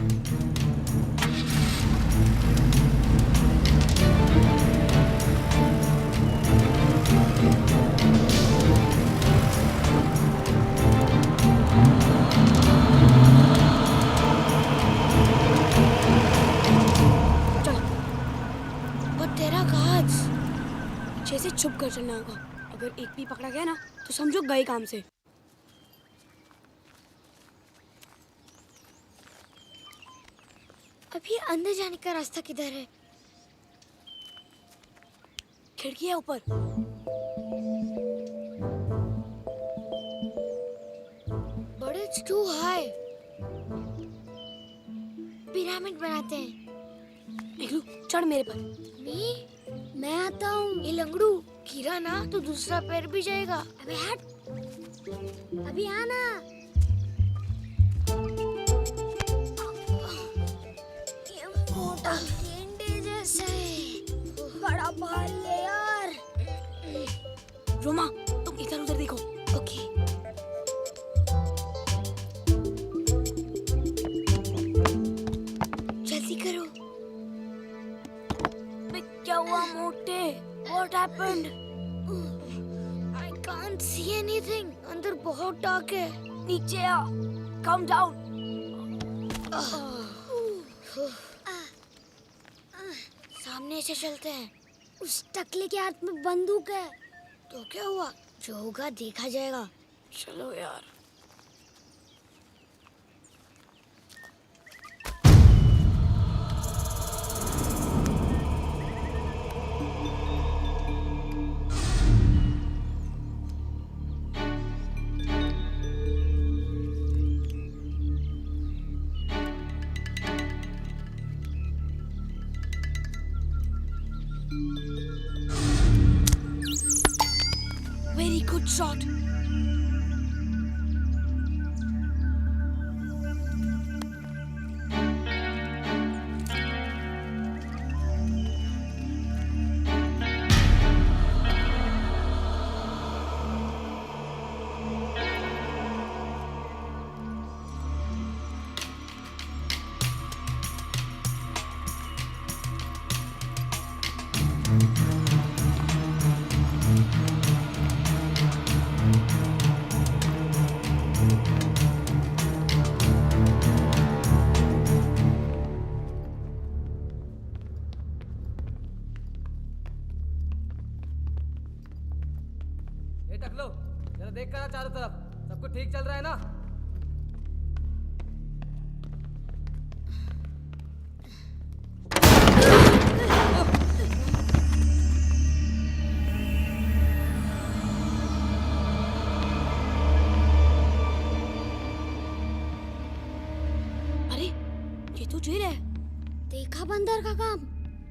तेरा काज अच्छे से छुप कर चलना होगा। अगर एक भी पकड़ा गया ना तो समझो गए काम से। अभी अंदर जाने का रास्ता किधर है? खिड़की है ऊपर। But it's too high. Pyramid बनाते हैं। निकलू, चढ़ मेरे पर। मैं आता हूँ। ये लंगड़ू गिरा ना तो दूसरा पैर भी जाएगा। अबे हट, अभी आना। ये मोटा गेंडे जैसा है, बड़ा भारी है यार। रोमा, तुम इधर उधर देखो। ओके। जल्दी करो। क्या हुआ मोटे? What happened? I can't see anything. अंदर बहुत डार्क है। नीचे आ। Come down. सामने से चलते हैं। उस टकले के हाथ में बंदूक है। तो क्या हुआ? जो होगा देखा जाएगा। चलो यार। Very good shot. ये टकलो, जरा देख कर आ चारों तरफ। सब कुछ ठीक चल रहा है ना? अरे, ये तो जेल है। देखा बंदर का काम?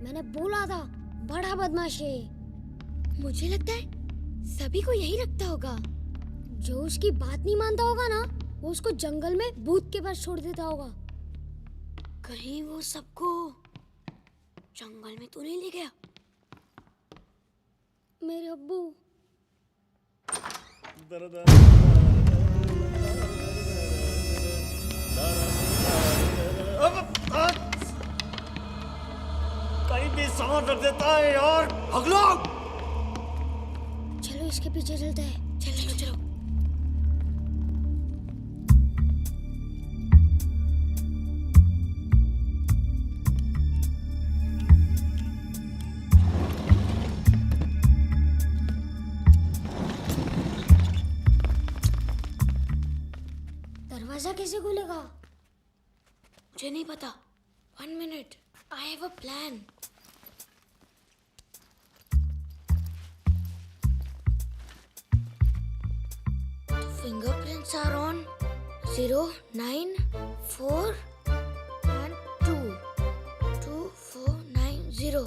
मैंने बोला था, बड़ा बदमाश है। मुझे लगता है सभी को यही लगता होगा। जो उसकी बात नहीं मानता होगा ना, वो उसको जंगल में भूत के पास छोड़ देता होगा। कहीं वो सबको जंगल में तो नहीं ले गया? मेरे अब्बू। कहीं भी सांस रख देता है यार। अगला चलो इसके पीछे चलते हैं। चलो चलो। दरवाजा कैसे खुलेगा? मुझे नहीं पता। 1 minute. I have a plan. The fingerprints are on 0, 9, 4 and 2. 2, 4, 9, 0.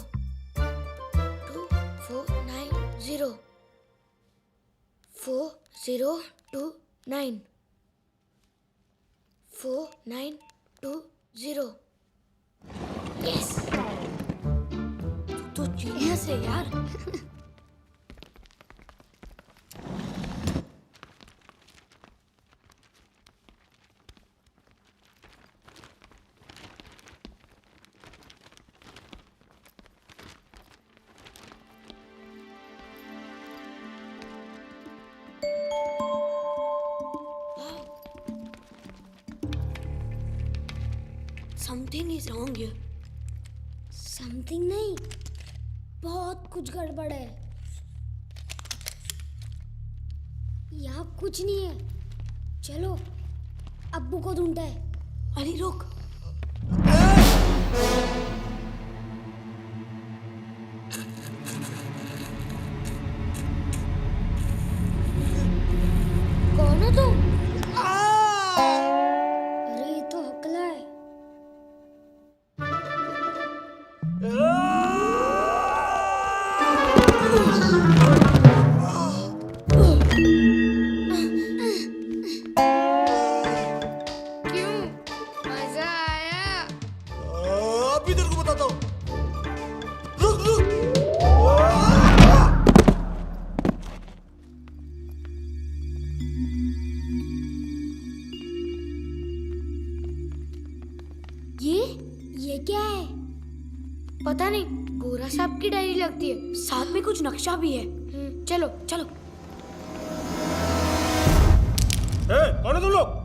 2, 4, 9, 0. 4, 0, 2, 9 4 9 2 0 yes तो जीनियस है यार Something is wrong here. Something नहीं, बहुत कुछ गड़बड़ है। यहाँ कुछ नहीं है। चलो, अब्बू को ढूंढते हैं। अली रुक। कौन हो तुम? अरे ये तो हकला है। ये क्या है? पता नहीं, गोरा साहब की डायरी लगती है। साथ में कुछ नक्शा भी है। चलो चलो। कौन है तुम लोग?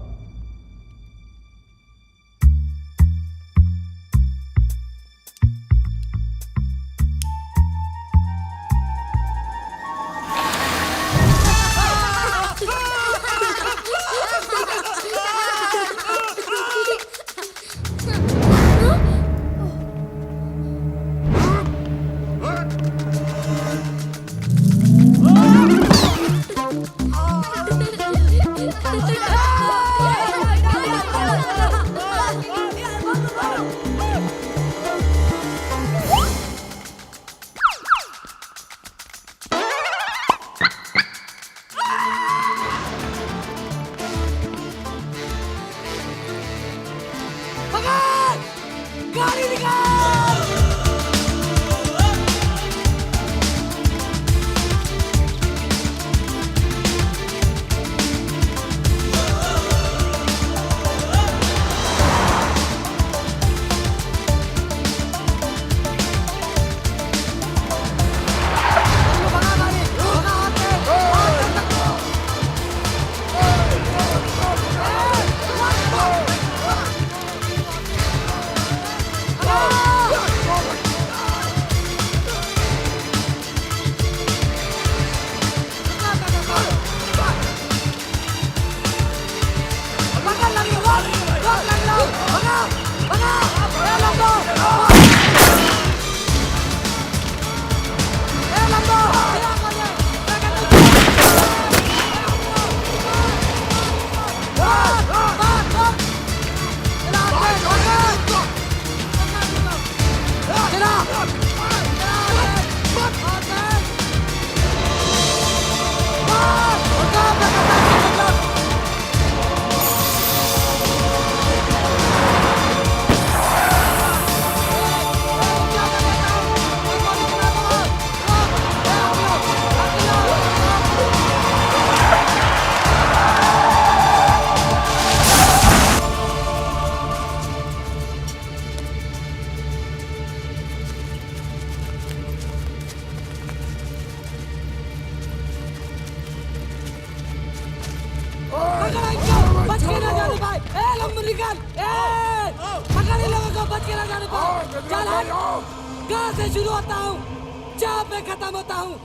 कहाँ से शुरू होता हूँ, जहाँ पे खत्म होता हूँ।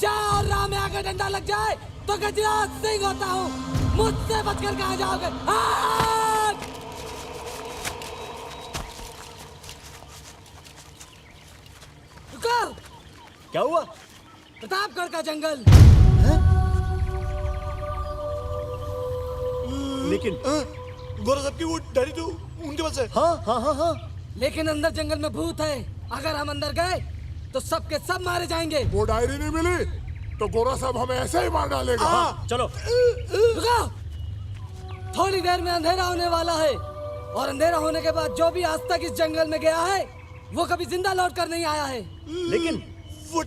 जहाँ और राह में आगे डंडा लग जाए तो गजराज सिंह होता हूँ। मुझसे बचकर कहाँ जाओगे? रुको। क्या हुआ? प्रतापगढ़ का जंगल। लेकिन गोरा साहब की वो डायरी तो उनके पास है। हाँ हाँ हाँ हाँ। लेकिन अंदर जंगल में भूत है। अगर हम अंदर गए तो सबके सब मारे जाएंगे। वो डायरी नहीं मिली तो गोरा साहब हमें ऐसे ही मार डालेगा। हाँ, चलो। रुको, थोड़ी देर में अंधेरा होने वाला है और अंधेरा होने के बाद जो भी आज तक इस जंगल में गया है वो कभी जिंदा लौट कर नहीं आया है। लेकिन वो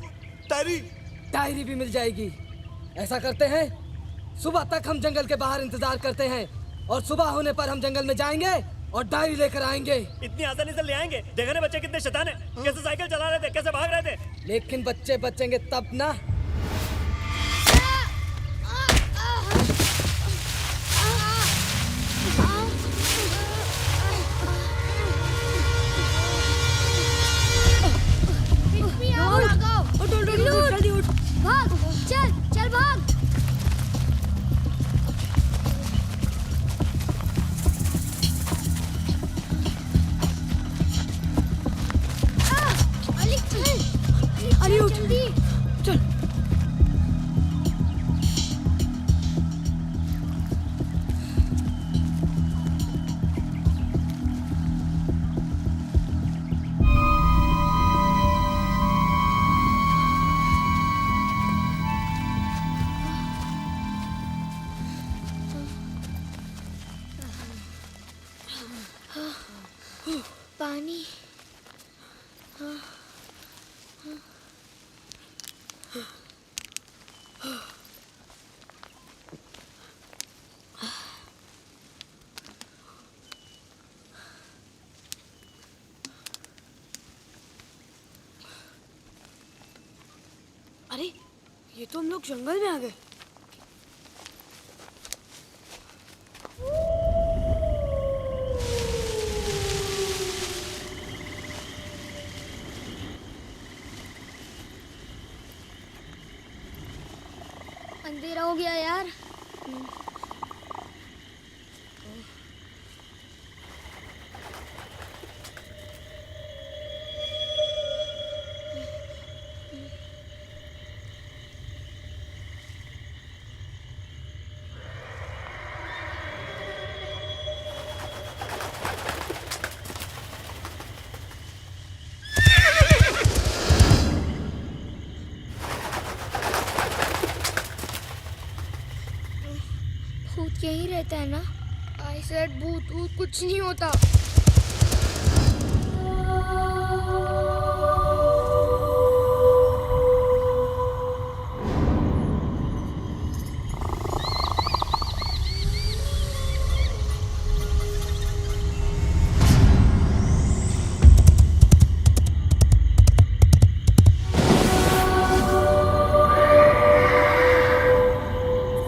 डायरी भी मिल जाएगी। ऐसा करते हैं, सुबह तक हम जंगल के बाहर इंतजार करते हैं और सुबह होने पर हम जंगल में जाएंगे और डायरी लेकर आएंगे। इतनी आसानी से ले आएंगे? देखा ना बच्चे कितने शैतान हैं, कैसे साइकिल चला रहे थे, कैसे भाग रहे थे। लेकिन बच्चे बचेंगे तब ना। जल्दी उठ, भाग, चल चल भाग। अली उठ, जल्दी चल। पानी। अरे ये तो हम लोग जंगल में आ गए। अंधेरा हो गया यार। भूत यहीं रहता है ना? आई सेड भूत भूत कुछ नहीं होता।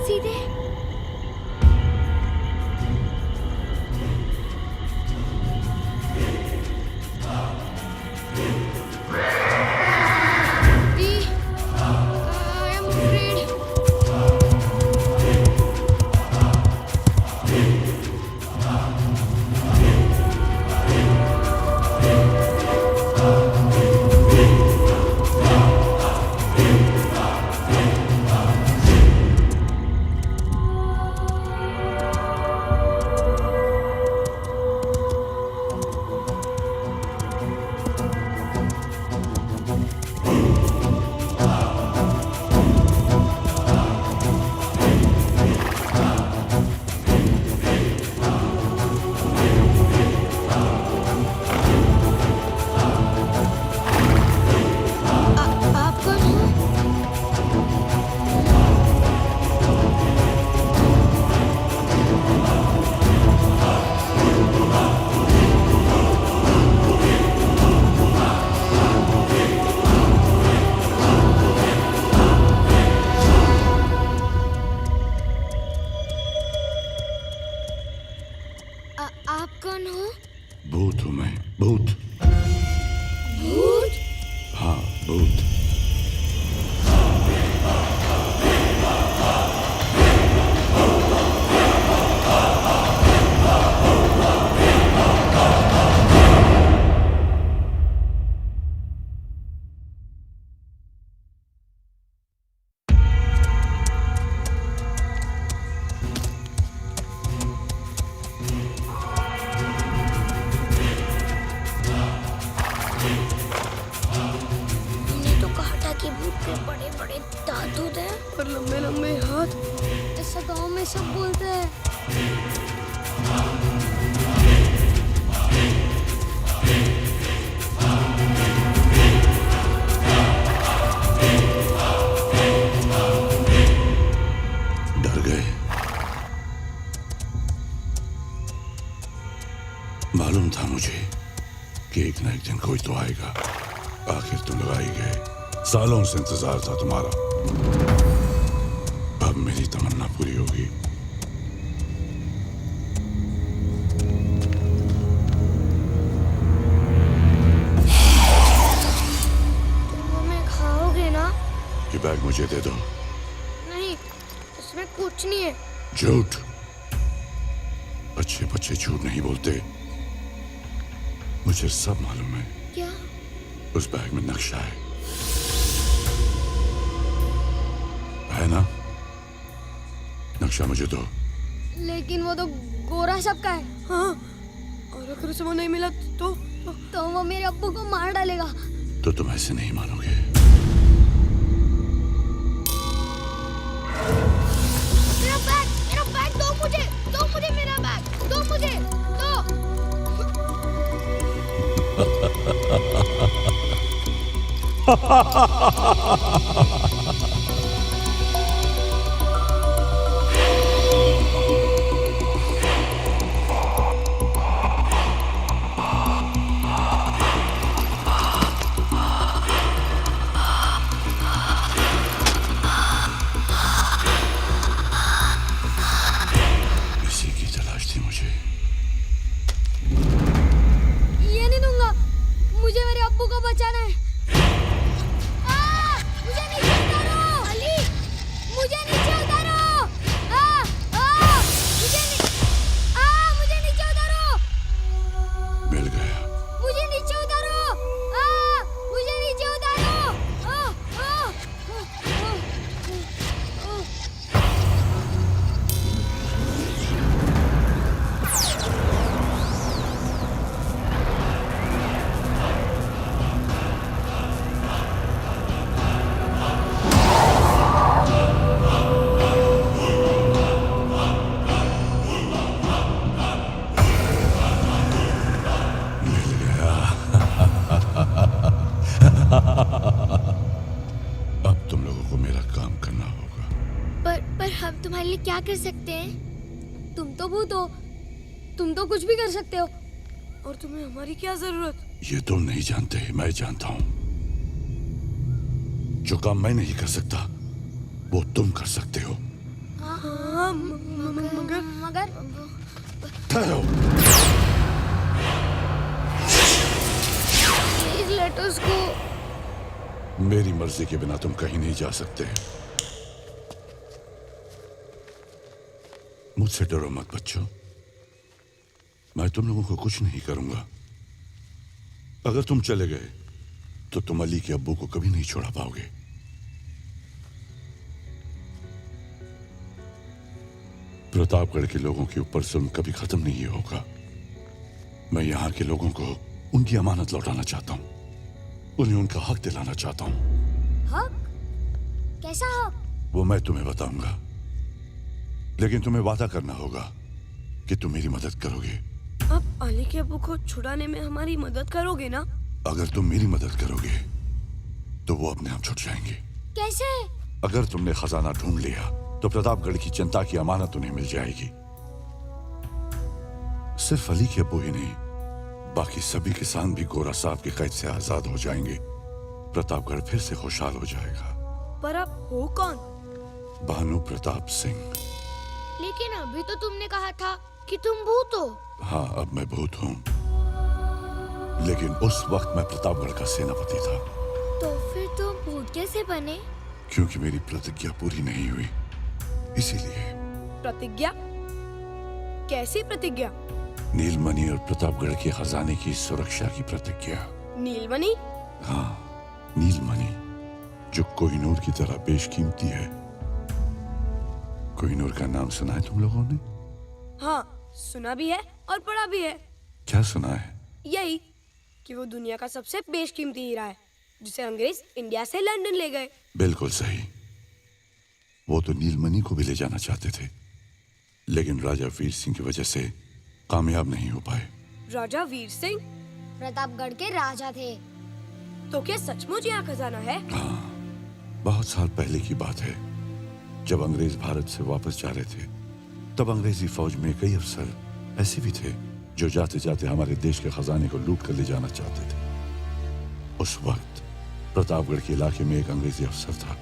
सीधे I am afraid. आप कौन हो? आप कौन हो? भूत हूं मैं, भूत। भूत? हाँ, भूत। तूने तो कहा था कि भूत के बड़े बड़े दांत होते हैं और लंबे लंबे हाथ। ऐसा गांव में सब बोलते हैं। डर गए? मालूम था मुझे कि एक न एक दिन कोई तो आएगा। आखिर तुम लोग आ ही गए। सालों से इंतजार था तुम्हारा। अब मेरी तमन्ना पूरी होगी। तुम हमें खाओगे ना? ये बैग मुझे दे दो। नहीं, इसमें कुछ नहीं है। झूठ। अच्छे बच्चे झूठ नहीं बोलते। मुझे सब मालूम है। क्या? उस बैग में नक्शा है ना? नक्शा मुझे दो। लेकिन वो तो गोरा सबका है। हाँ, और अगर उसे वो नहीं मिला तो वो मेरे अब्बू को मार डालेगा। तो तुम ऐसे नहीं मानोगे। मेरा बैग दो मुझे मेरा बैग दो मुझे दो। इसी की तलाश थी मुझे। ये नहीं दूंगा, मुझे मेरे अब्बू को बचाना है। मुझे नीचे उतारो। अली, मुझे नीचे उतारो। मुझे नीचे उतारो। मिल गया। मुझे नीचे उतारो। मुझे नीचे उतारो। अब तुम लोगों को मेरा काम करना होगा। पर हम तुम्हारे लिए क्या कर सकते हैं? तुम तो भूत हो, तुम तो कुछ भी कर सकते हो। और तुम्हें हमारी क्या जरूरत? ये तुम नहीं जानते, मैं जानता हूं। जो काम मैं नहीं कर सकता वो तुम कर सकते हो। हाँ, मगर ठहरो। प्लीज लेट अस गो। मेरी मर्जी के बिना तुम कहीं नहीं जा सकते। मुझसे डरो मत बच्चों। मैं तुम लोगों को कुछ नहीं करूंगा। अगर तुम चले गए तो तुम अली के अब्बू को कभी नहीं छोड़ा पाओगे। प्रतापगढ़ के लोगों के ऊपर जुल्म कभी खत्म नहीं होगा। मैं यहाँ के लोगों को उनकी अमानत लौटाना चाहता हूँ। उन्हें उनका हक दिलाना चाहता हूँ। हक? कैसा हक? वो मैं तुम्हें बताऊंगा, लेकिन तुम्हें वादा करना होगा कि तुम मेरी मदद करोगे। अब अली के अब्बू को छुड़ाने में हमारी मदद करोगे ना? अगर तुम मेरी मदद करोगे तो वो अपने आप छुट जाएंगे। कैसे? अगर तुमने खजाना ढूंढ लिया तो प्रतापगढ़ की जनता की अमानत उन्हें मिल जाएगी। सिर्फ अली के अब्बू ही नहीं, बाकी सभी किसान भी गोरा साहब की कैद से आजाद हो जाएंगे। प्रतापगढ़ फिर से खुशहाल हो जाएगा। पर आप हो कौन? भानु प्रताप सिंह। लेकिन अभी तो तुमने कहा था कि तुम भूत हो। हाँ, अब मैं भूत हूँ, लेकिन उस वक्त मैं प्रतापगढ़ का सेनापति था। तो फिर तुम भूत कैसे बने? क्योंकि मेरी प्रतिज्ञा पूरी नहीं हुई, इसीलिए। प्रतिज्ञा? कैसी प्रतिज्ञा? नीलमणि और प्रतापगढ़ के खजाने की सुरक्षा की प्रतिज्ञा। नीलमणि? हाँ, नीलमणि, जो कोहिनूर की तरह बेशकीमती है। कोहिनूर का नाम सुना है तुम लोगों ने? हाँ, सुना भी है और पढ़ा भी है। क्या सुना है? यही कि वो दुनिया का सबसे बेशकीमती हीरा है, जिसे अंग्रेज इंडिया से लंदन ले गए। बिल्कुल सही। वो तो नीलमणि को भी ले जाना चाहते थे, लेकिन राजा वीर सिंह की वजह से कामयाब नहीं हो पाए। राजा वीर सिंह प्रतापगढ़ के राजा थे। तो क्या सचमुच यहाँ खजाना है? बहुत साल पहले की बात है, जब अंग्रेज भारत से वापस जा रहे थे, तब अंग्रेजी फौज में कई अफसर ऐसे भी थे जो जाते जाते हमारे देश के खजाने को लूट कर ले जाना चाहते थे। उस वक्त प्रतापगढ़ के इलाके में एक अंग्रेजी अफसर था,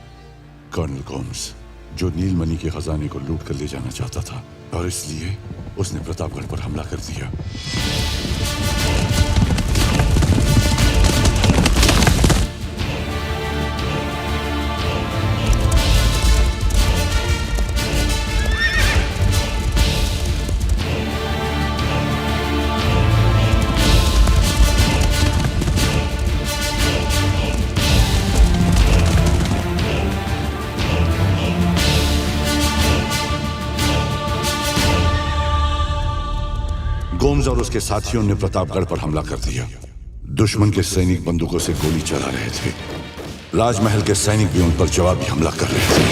कर्नल गोम्स, जो नीलमणि के खजाने को लूट कर ले जाना चाहता था, और इसलिए उसने प्रतापगढ़ पर हमला कर दिया। गोम्स और उसके साथियों ने प्रतापगढ़ पर हमला कर दिया। दुश्मन के सैनिक बंदूकों से गोली चला रहे थे। राजमहल के सैनिक भी उन पर जवाबी हमला कर रहे थे।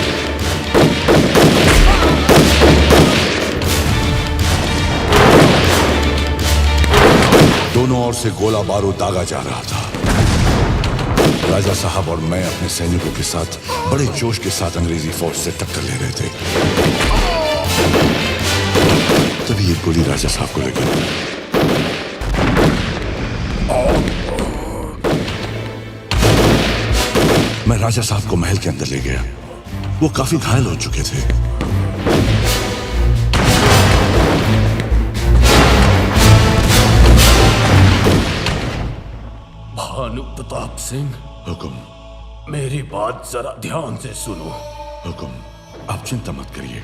दोनों ओर से गोला बारूद दागा जा रहा था। राजा साहब और मैं अपने सैनिकों के साथ बड़े जोश के साथ अंग्रेजी फौज से टक्कर ले रहे थे। तभी एक गोली राजा साहब को लगी। मैं राजा साहब को महल के अंदर ले गया। वो काफी घायल हो चुके थे। भानु प्रताप सिंह, हुक्म। मेरी बात जरा ध्यान से सुनो। हुक्म। आप चिंता मत करिए,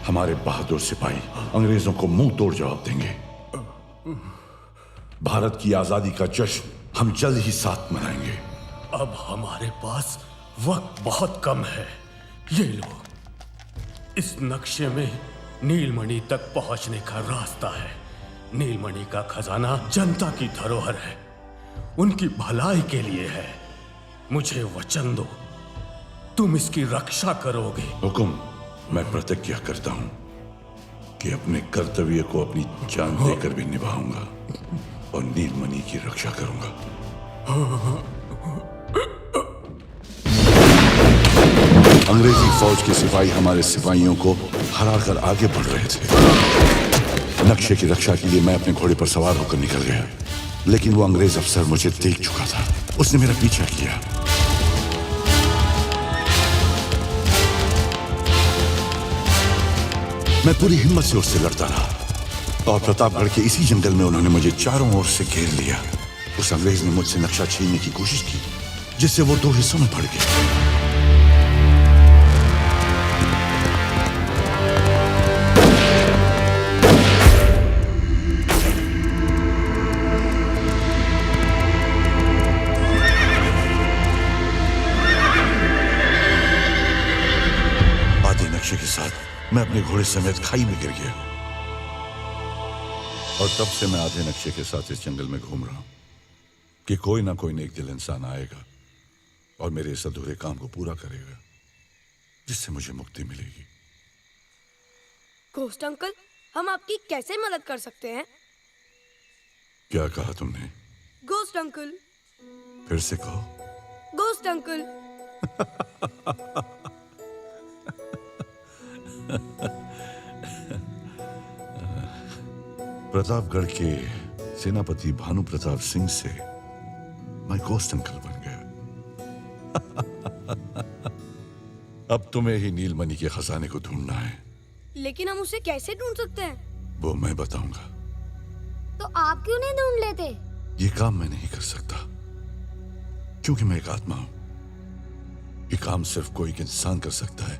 हमारे बहादुर सिपाही अंग्रेजों को मुंह तोड़ जवाब देंगे। भारत की आजादी का जश्न हम जल्द ही साथ मनाएंगे। अब हमारे पास वक्त बहुत कम है। ये लो, इस नक्शे में नीलमणि तक पहुंचने का रास्ता है। नीलमणि का खजाना जनता की धरोहर है, उनकी भलाई के लिए है। मुझे वचन दो, तुम इसकी रक्षा करोगे। हुकुम। मैं प्रतिज्ञा करता हूं कि अपने कर्तव्य को अपनी जान देकर भी निभाऊंगा और नीलमणि की रक्षा करूंगा। अंग्रेजी फौज के सिपाही हमारे सिपाहियों को हराकर आगे बढ़ रहे थे। नक्शे की रक्षा के लिए मैं अपने घोड़े पर सवार होकर निकल गया, लेकिन वो अंग्रेज अफसर मुझे देख चुका था। उसने मेरा पीछा किया। मैं पूरी हिम्मत से उससे लड़ता रहा और प्रतापगढ़ के इसी जंगल में उन्होंने मुझे चारों ओर से घेर लिया। उस अंग्रेज ने मुझसे नक्शा छीनने की कोशिश की, जिससे वो दो हिस्सों में पड़ गया। आधे नक्शे के साथ मैं अपने घोड़े समेत खाई में गिर गया और तब से मैं आधे नक्शे के साथ इस जंगल में घूम रहा हूं कि कोई ना कोई नेक दिल इंसान आएगा और मेरे इस अधूरे काम को पूरा करेगा, जिससे मुझे मुक्ति मिलेगी। घोस्ट अंकल, हम आपकी कैसे मदद कर सकते हैं? क्या कहा तुमने? Ghost uncle. फिर से कहो। Ghost uncle. प्रतापगढ़ के सेनापति भानु प्रताप सिंह से मैं घोस्ट अंकल बन गया। अब तुम्हें ही नीलमणि के खजाने को ढूंढना है। लेकिन हम उसे कैसे ढूंढ सकते हैं? वो मैं बताऊंगा। तो आप क्यों नहीं ढूंढ लेते? ये काम मैं नहीं कर सकता, क्योंकि मैं एक आत्मा हूं। ये काम सिर्फ कोई एक इंसान कर सकता है,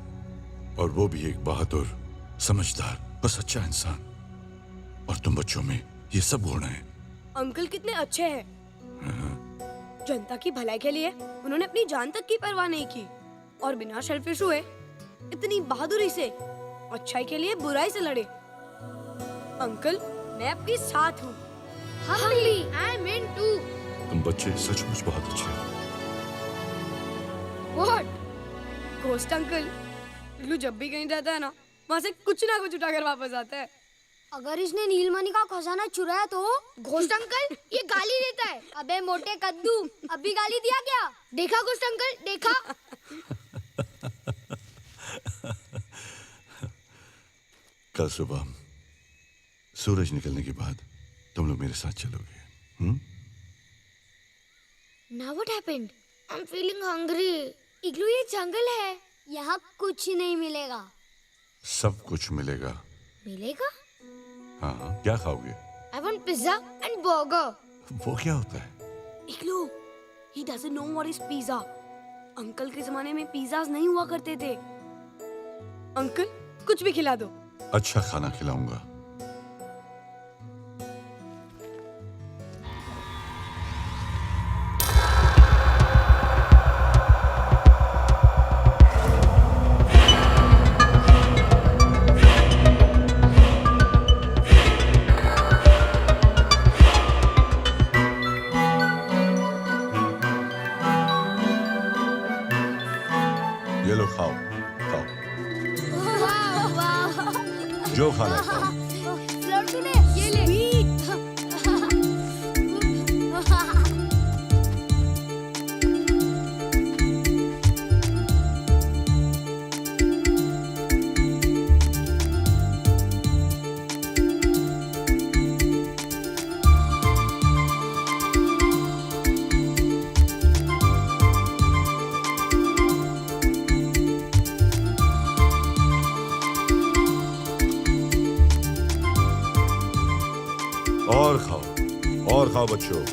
और वो भी एक बहादुर, समझदार और सच्चा इंसान। और तुम बच्चों में ये सब गुण हैं। अंकल कितने अच्छे हैं। जनता की भलाई के लिए उन्होंने अपनी जान तक की परवाह नहीं की और बिना सेल्फिश हुए इतनी बहादुरी से अच्छाई के लिए बुराई से लड़े। अंकल, मैं आपके साथ हूँ। हम भी। I am in too. तुम बच्चे सचमुच बहुत अच्छे हो। What? घोस्ट अंकल, लू जब भी कहीं जाता है ना, वहाँ से कुछ ना कुछ उठाकर वापस आता है। अगर इसने नीलमणि का खजाना चुराया तो घोस्ट अंकल ये गाली देता है। अबे मोटे कद्दू, अभी गाली दिया क्या? देखा घोस्ट अंकल, देखा? कल सुबह सूरज निकलने के बाद तुम लोग मेरे साथ चलोगे। Now what happened? I'm feeling hungry. इग्लू ये जंगल है, यहाँ कुछ नहीं मिलेगा। सब कुछ मिलेगा। मिलेगा? हाँ, क्या खाओगे? I want pizza and burger. वो क्या होता है? इग्लू, he doesn't know what is pizza. Uncle के जमाने में पिज़्ज़ास नहीं हुआ करते थे। अंकल, कुछ भी खिला दो। अच्छा खाना खिलाऊंगा। ये लो खाओ, खाओ। जो खाना है खाओ। लड्डू ले, ये ले। और खाओ बच्चों।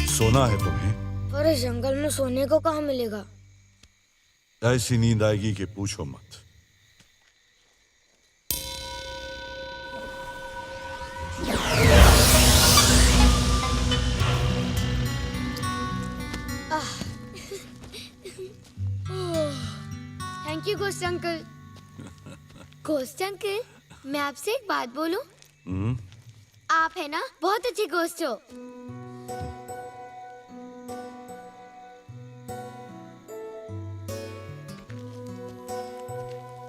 सोना है तुम्हें? पर इस जंगल में सोने को कहाँ मिलेगा? ऐसी नींद आएगी कि पूछो मत। Thank you ghost uncle. Ghost uncle, मैं आपसे एक बात बोलूं? आप है ना बहुत अच्छे घोस्ट हो।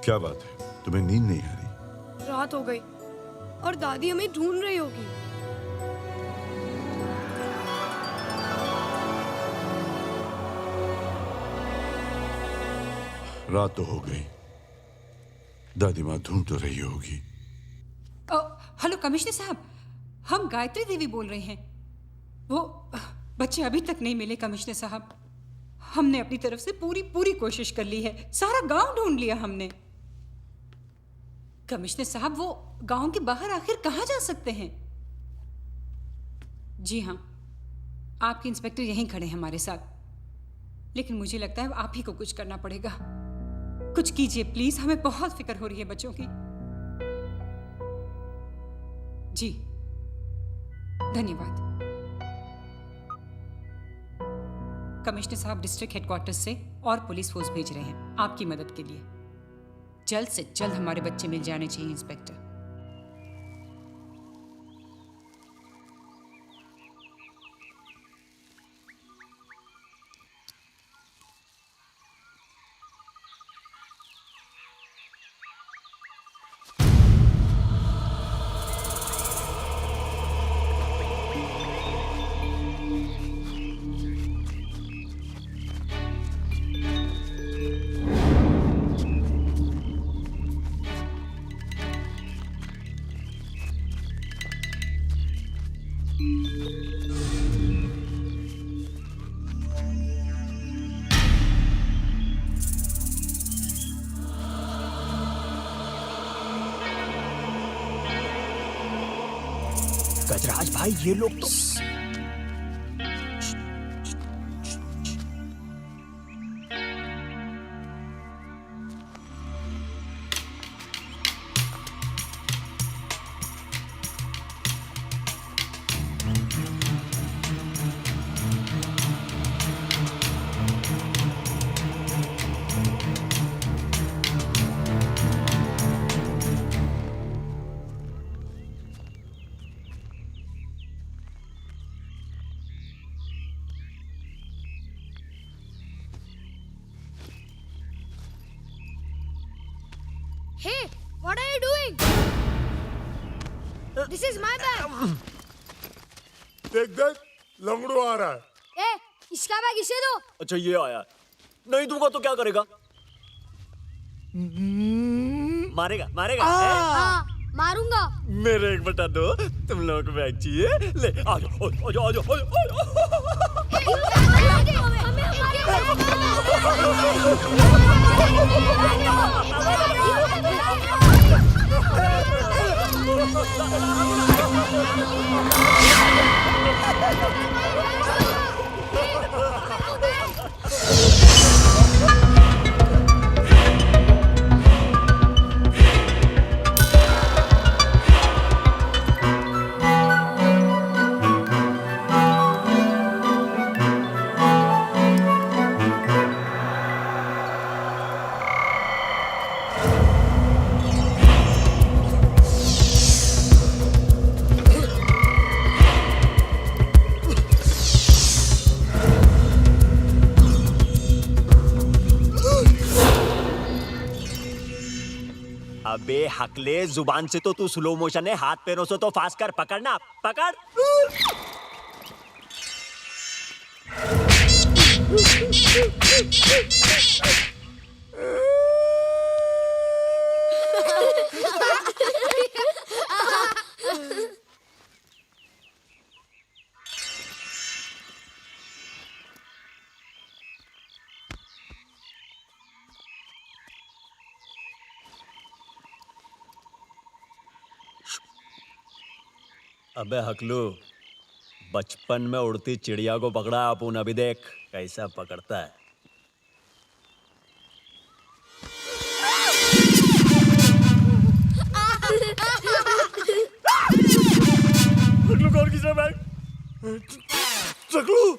क्या बात है, तुम्हें नींद नहीं आ रही? रात हो गई और दादी हमें ढूंढ रही होगी। रात तो हो गई, दादी माँ ढूंढ तो रही होगी। हेलो कमिश्नर साहब, हम गायत्री देवी बोल रहे हैं। वो बच्चे अभी तक नहीं मिले कमिश्नर साहब। हमने अपनी तरफ से पूरी कोशिश कर ली है, सारा गांव ढूंढ लिया हमने। कमिश्नर साहब, वो गांव के बाहर आखिर कहाँ जा सकते हैं? जी हाँ, आपके इंस्पेक्टर यहीं खड़े हैं हमारे साथ, लेकिन मुझे लगता है आप ही को कुछ करना पड़ेगा। कुछ कीजिए प्लीज, हमें बहुत फिक्र हो रही है बच्चों की। जी धन्यवाद। कमिश्नर साहब डिस्ट्रिक्ट हेडक्वार्टर्स से और पुलिस फोर्स भेज रहे हैं आपकी मदद के लिए। जल्द से जल्द हमारे बच्चे मिल जाने चाहिए इंस्पेक्टर। गजराज भाई, ये लोग तो Hey, what are you doing? This is my bag. देख देख लंगड़ू आ रहा है। ए, इसका बैग इसे दो। अच्छा ये आया, नहीं दूंगा तो क्या करेगा? मारेगा मारेगा। हाँ, मारूंगा। मेरे 1/2 तुम लोगों को बैग चाहिए? ले आ जाओ आ जाओ आ जाओ। अबे हकले, जुबान से तो तू स्लो मोशन है, हाथ पैरों से तो फास्ट कर। पकड़ना, पकड़। अबे हकलू, बचपन में उड़ती चिड़िया को पकड़ा अपुन, अभी देख कैसा पकड़ता है। हकलू कौन किस बैग? हकलू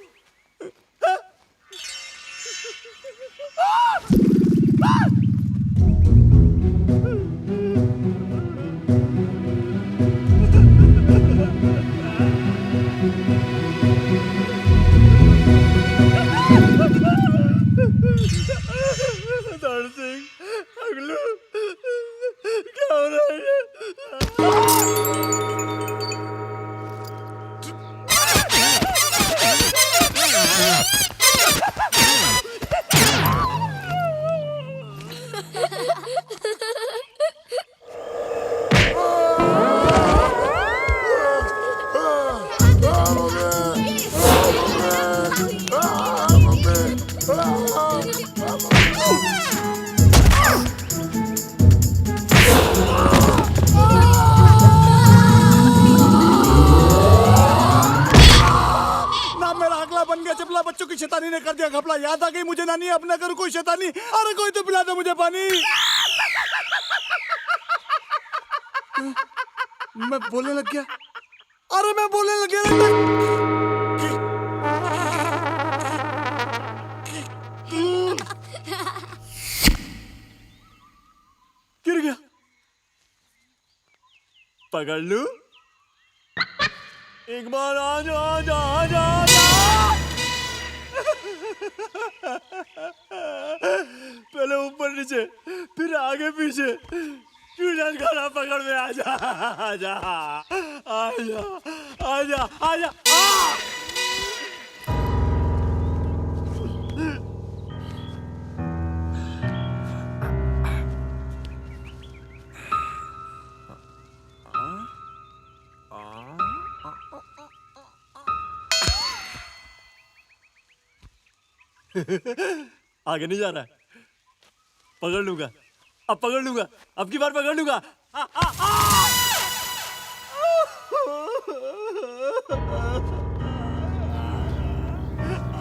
क्या हो रहा है? बच्चों की शैतानी ने कर दिया घपला। याद आ गई मुझे नानी, अब ना करूं कोई शैतानी। अरे कोई तो पिला दो मुझे पानी। मैं बोलने लग गया। अरे मैं बोलने लग गया। गिर गया। पकड़ लूं? एक बार आ जा आ जा आ जा आ जा। पहले ऊपर नीचे, फिर आगे पीछे। क्यों जान खाना पकड़ में आ जा आ जा आ जा आ जा आ जा। आगे नहीं जा रहा है। पकड़ लूंगा, अब पकड़ लूंगा, अब की बार पकड़ लूंगा।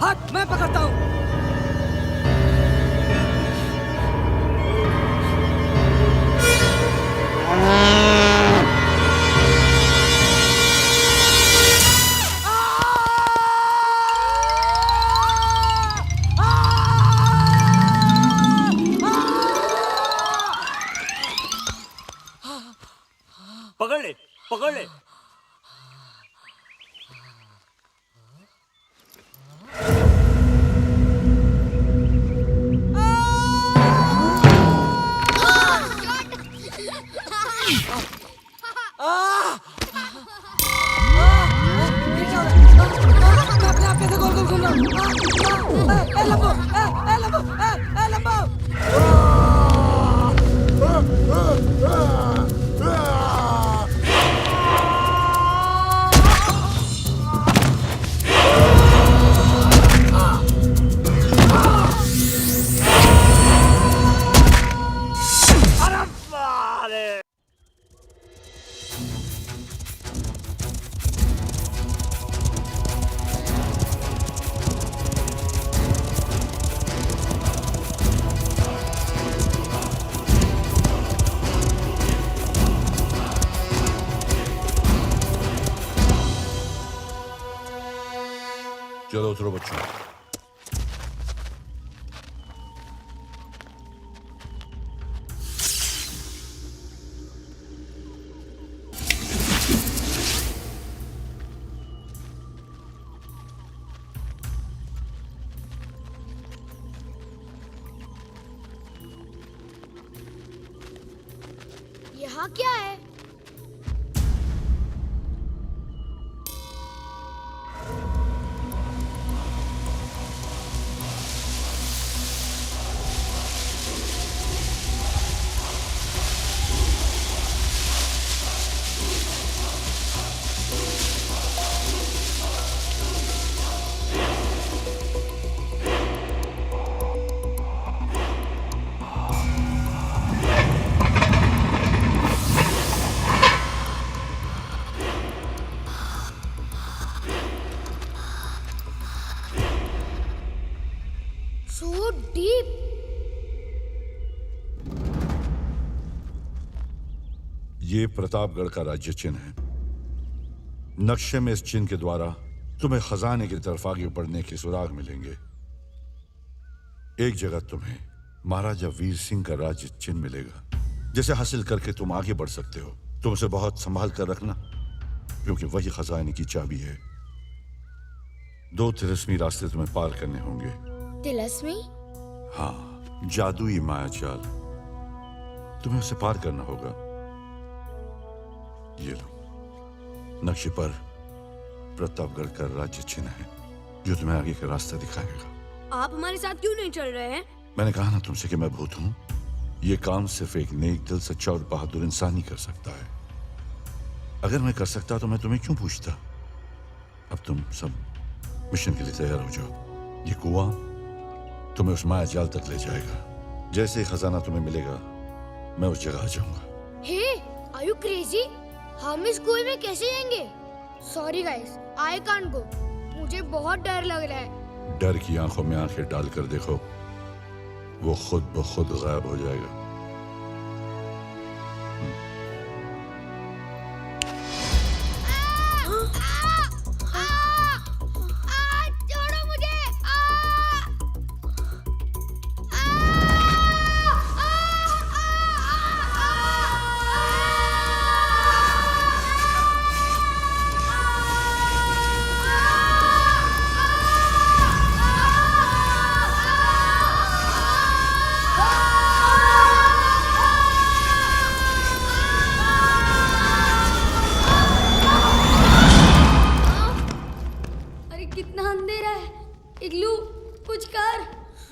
हट, मैं पकड़ता हूँ। पकड़ ले, पकड़ ले। मैं अपने आप कैसे गोल गोल घूम रहा हूँ? ए लंबो, ए लंबो, ए लंबो। चलो उतरो बच्चों। यहाँ क्या है? So deep. ये प्रतापगढ़ का राज्य चिन्ह है। नक्शे में इस चिन्ह के द्वारा तुम्हें खजाने की तरफ आगे बढ़ने के सुराग मिलेंगे। एक जगह तुम्हें महाराजा वीर सिंह का राज्य चिन्ह मिलेगा, जिसे हासिल करके तुम आगे बढ़ सकते हो। तुम उसे बहुत संभाल कर रखना, क्योंकि वही खजाने की चाबी है। 2 तिलिस्मी रास्ते तुम्हें पार करने होंगे। तिलिस्मी? हाँ, जादुई मायाजाल। तुम्हें उसे पार करना होगा। ये लो, नक्शे पर प्रतापगढ़ का राज्य चिन्ह है, जो तुम्हें आगे का रास्ता दिखाएगा। आप हमारे साथ क्यों नहीं चल रहे हैं? मैंने कहा ना तुमसे कि मैं भूत हूं। ये काम सिर्फ एक नेक दिल, सच्चा और बहादुर इंसान ही कर सकता है। अगर मैं कर सकता तो मैं तुम्हें क्यों पूछता। अब तुम सब मिशन के लिए तैयार हो जाओ। ये कुआं तुम्हें उस माया जाल तक ले जाएगा। जैसे ही खजाना तुम्हें मिलेगा, मैं उस जगह आ जाऊंगा। हे, आर यू क्रेजी? हम इस कुएं में कैसे जाएंगे? Sorry guys, I can't go. मुझे बहुत डर लग रहा है। डर की आंखों में आंखें डालकर देखो, वो खुद ब खुद गायब हो जाएगा। छोड़ो मुझे। अरे कितना अंधेरा है। इग्लू, कुछ कर।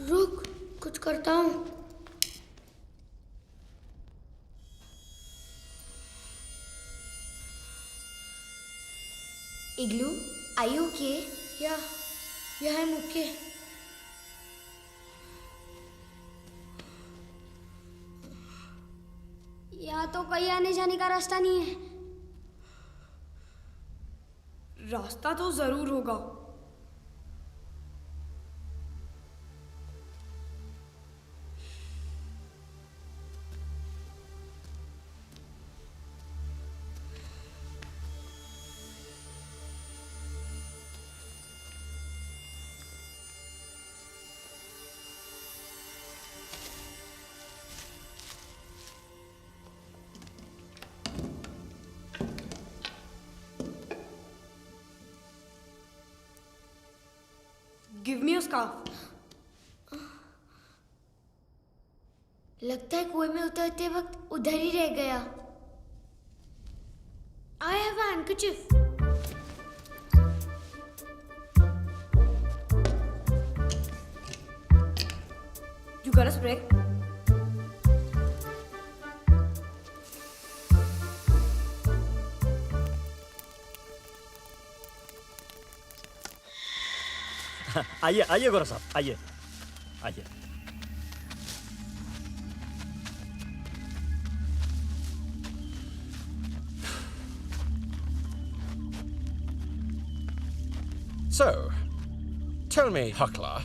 रुक, कुछ करता हूँ। इग्लू, are you okay? Yeah, I'm okay. यहाँ तो कहीं आने जाने का रास्ता नहीं है। रास्ता तो जरूर होगा। Give me a scarf. लगता है कुएं में उतरते वक्त उधर ही रह गया। हैंकरचिफ। You got a spray? आइए आइए गौरव साहब, आइए आइए। So, tell me, Huckler.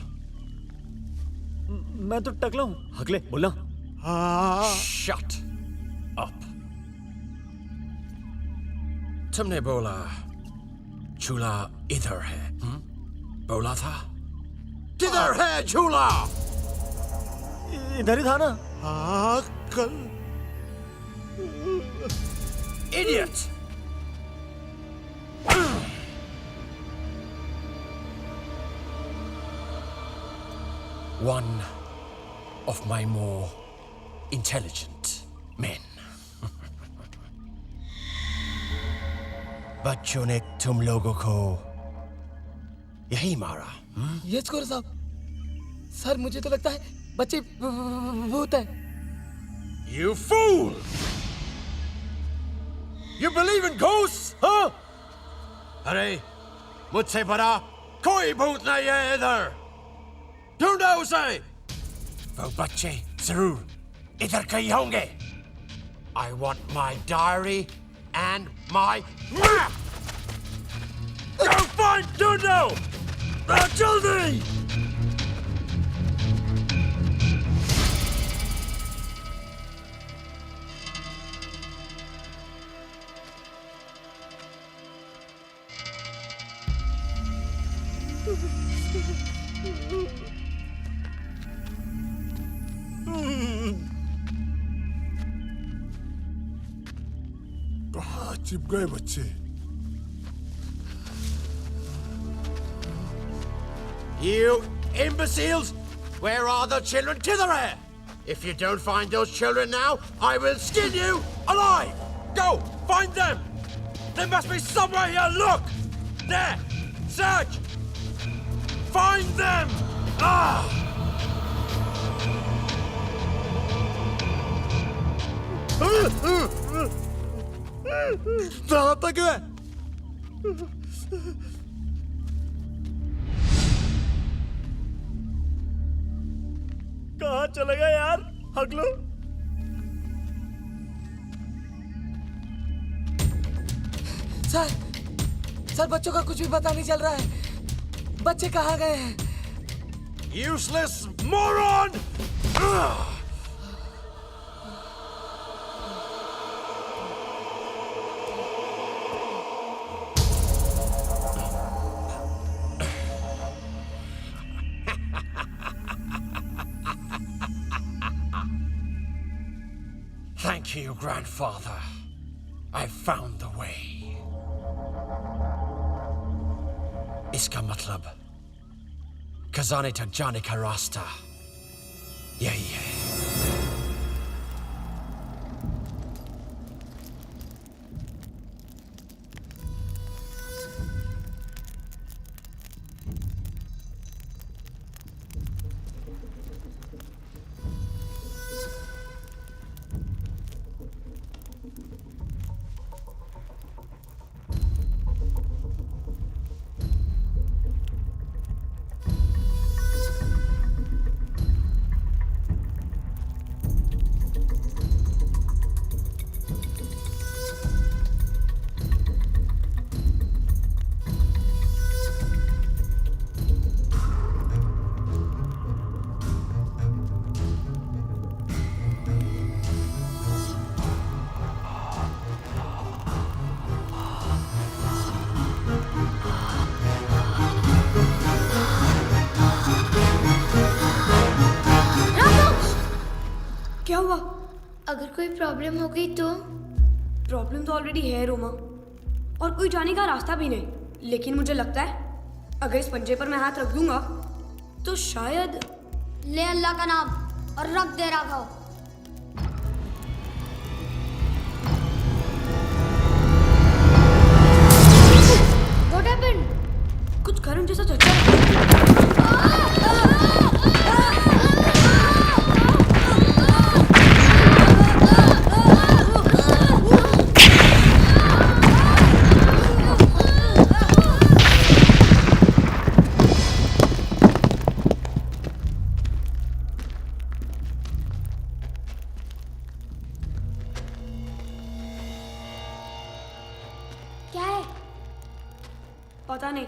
मैं तो टकला हूँ, हकले बोलना। Shut up. तुमने बोला चूल्हा इधर है, बोला था? किधर है चूल्हा? इधर ही था ना। Idiot! One of my more intelligent men. बच्चों ने तुम लोगों को यही मारा? यस गौरव साहब, सर मुझे तो लगता है बच्चे भूत हैं। You fool! You believe in ghosts, huh? अरे, मुझसे बड़ा कोई भूत नहीं है इधर। ढूंढो उसे। वो बच्चे जरूर इधर कहीं होंगे। I want my diary and my map. Go find Dundo! जल्दी! कहाँ चिप गए बच्चे? You imbeciles! Where are the children? Kidhar hai? If you don't find those children now, I will skin you alive! Go! Find them! There must be somewhere here! Look! There! Search! Find them! Ah! कहाँ तक है? कहाँ चले गए यार हकलो? Sir बच्चों का कुछ भी पता नहीं चल रहा है। बच्चे कहाँ गए हैं? Useless moron! Thank you, grandfather. I found the way. इसका मतलब खजाने तक जाने का रास्ता यही है। क्या हुआ? अगर कोई प्रॉब्लम हो गई तो? प्रॉब्लम तो ऑलरेडी है रोमा, और कोई जाने का रास्ता भी नहीं। लेकिन मुझे लगता है अगर इस पंजे पर मैं हाथ रख दूंगा तो शायद। ले अल्लाह का नाम और रख दे राघव। पता नहीं,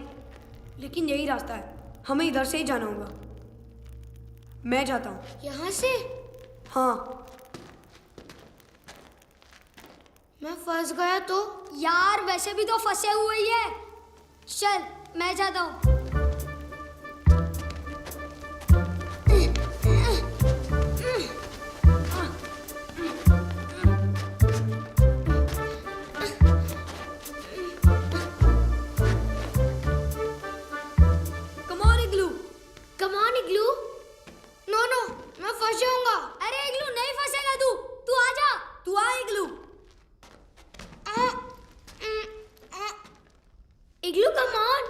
लेकिन यही रास्ता है, हमें इधर से ही जाना होगा। मैं जाता हूँ। यहाँ से? हाँ। मैं फंस गया तो? यार वैसे भी तो फंसे हुए ही है। चल मैं जाता हूँ। Come on, Igloo. No, मैं फंस जाऊंगा। अरे इग्लू नहीं फंसेगा तू आ जा। तू आ इग्लू। इग्लू कम ऑन।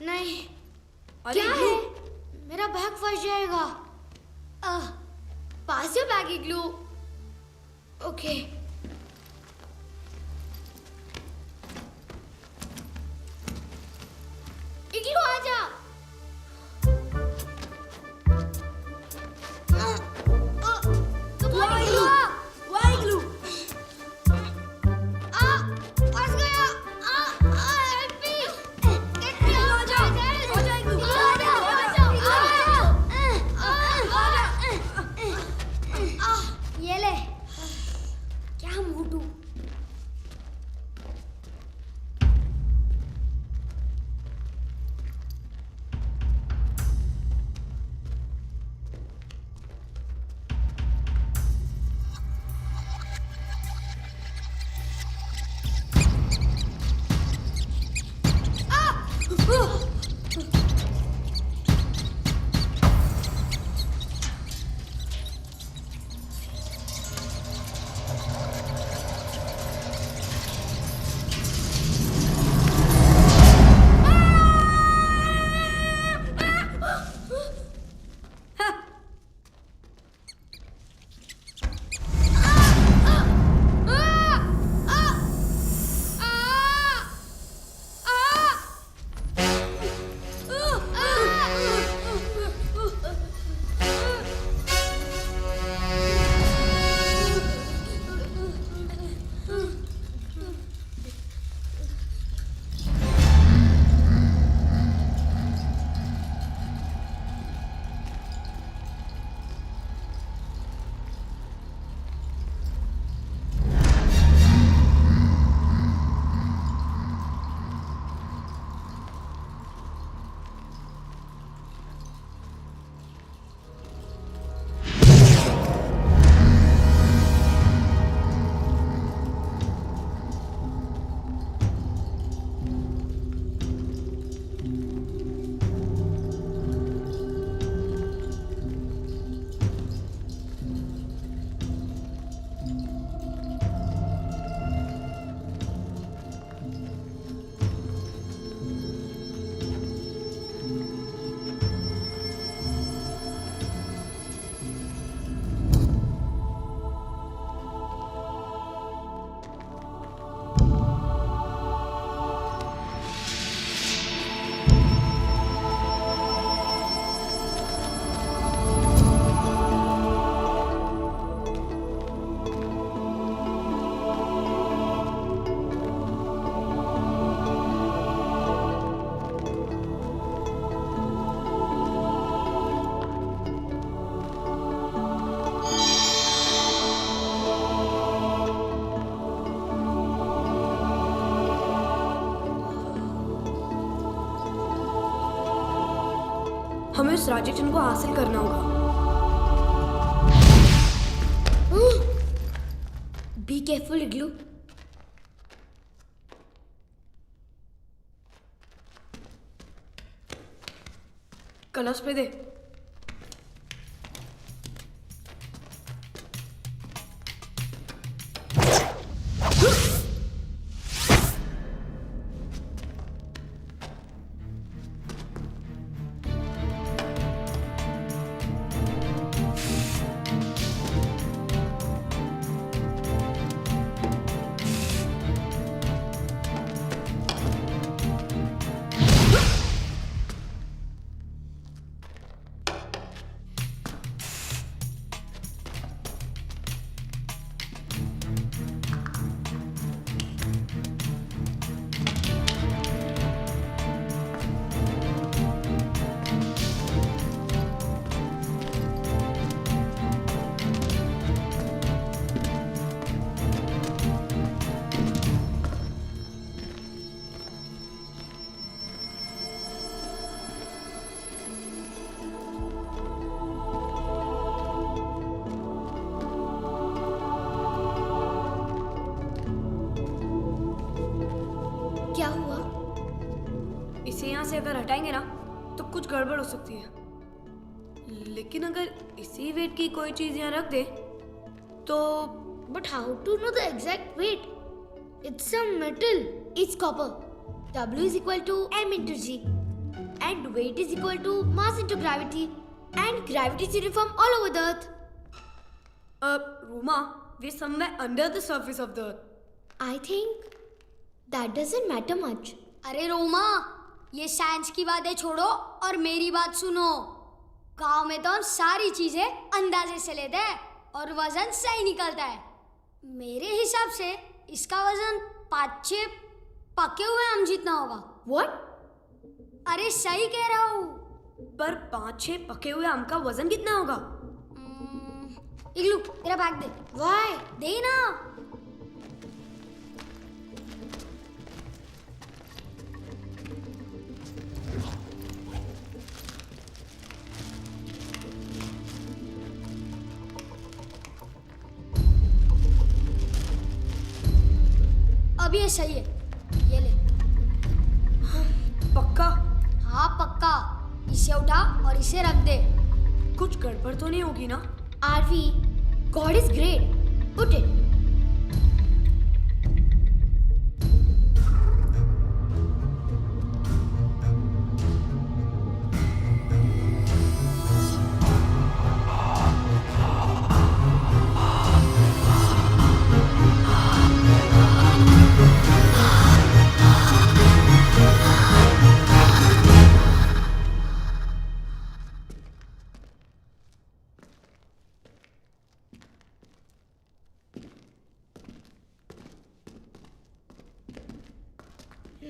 नहीं। क्या है? मेरा बैग फंस जाएगा। पास योर बैग इग्लू। ओके। इग्लू आ जा। ये ले। क्या मोटू? हमें उस राजेचन को हासिल करना होगा। बी केयरफुल इग्लू। कलश पे दे। से अगर हटाएंगे ना तो कुछ गड़बड़ हो सकती है, लेकिन अगर इसी वेट की कोई चीज यहाँ रख दे तो। But how to know the exact weight? It's some metal. It's copper. W is equal to m into g, and weight is equal to mass into gravity, and gravity is uniform all over the earth. Roma, we're somewhere under the surface of the earth. I think that doesn't matter much. अरे रोमा, ये science की बातें छोड़ो और मेरी बात सुनो। गांव में तो हम सारी चीजें अंदाजे से लेते हैं और वजन सही निकलता है। मेरे हिसाब से इसका वजन 5-6 पके हुए आम जितना होगा। What? अरे सही कह रहा हूँ। पर 5-6 पके हुए आम का वजन कितना होगा? इग्लू, तेरा बैग दे। वाई, दे ना। अब ये सही है, ये ले। पक्का? हाँ पक्का। इसे उठा और इसे रख दे। कुछ गड़बड़ तो नहीं होगी ना? Aarvi, God is great. Put it.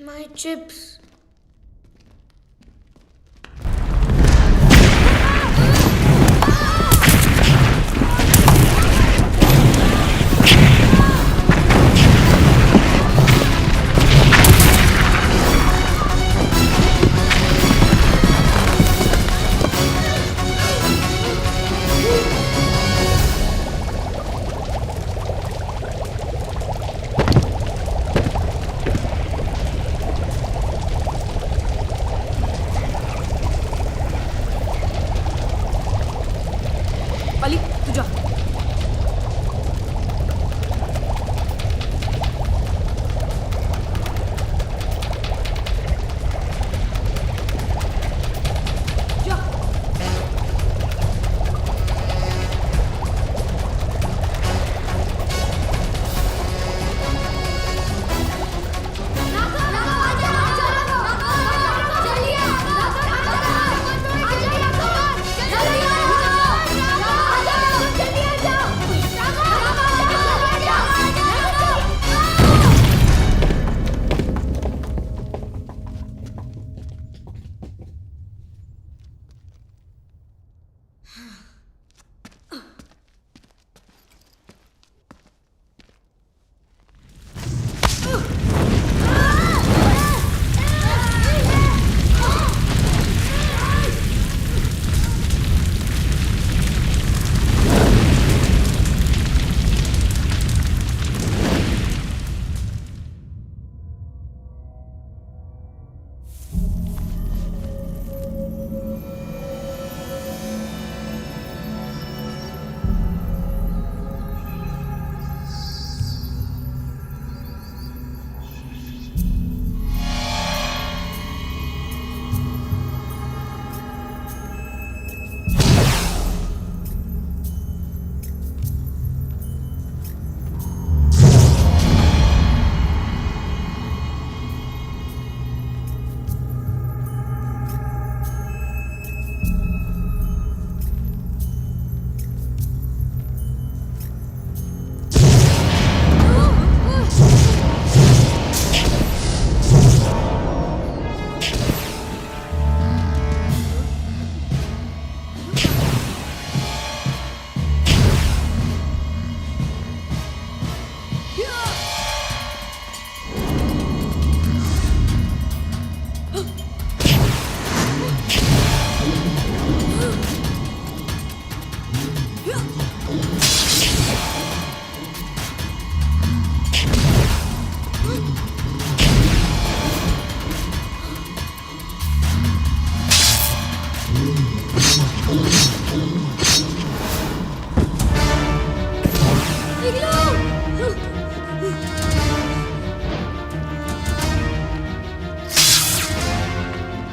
My chips.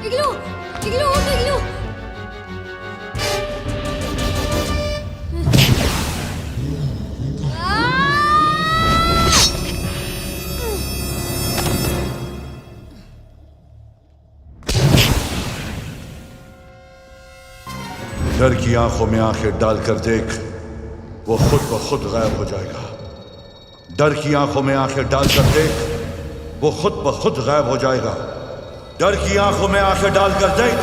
Igloo igloo उठ इग्लू डर की आंखों में आंखें डालकर देख, वो खुद ब खुद गायब हो जाएगा। डर की आंखों में आंखें डालकर देख, वो खुद ब खुद गायब हो जाएगा। डर की आंखों में आंखें डालकर देख।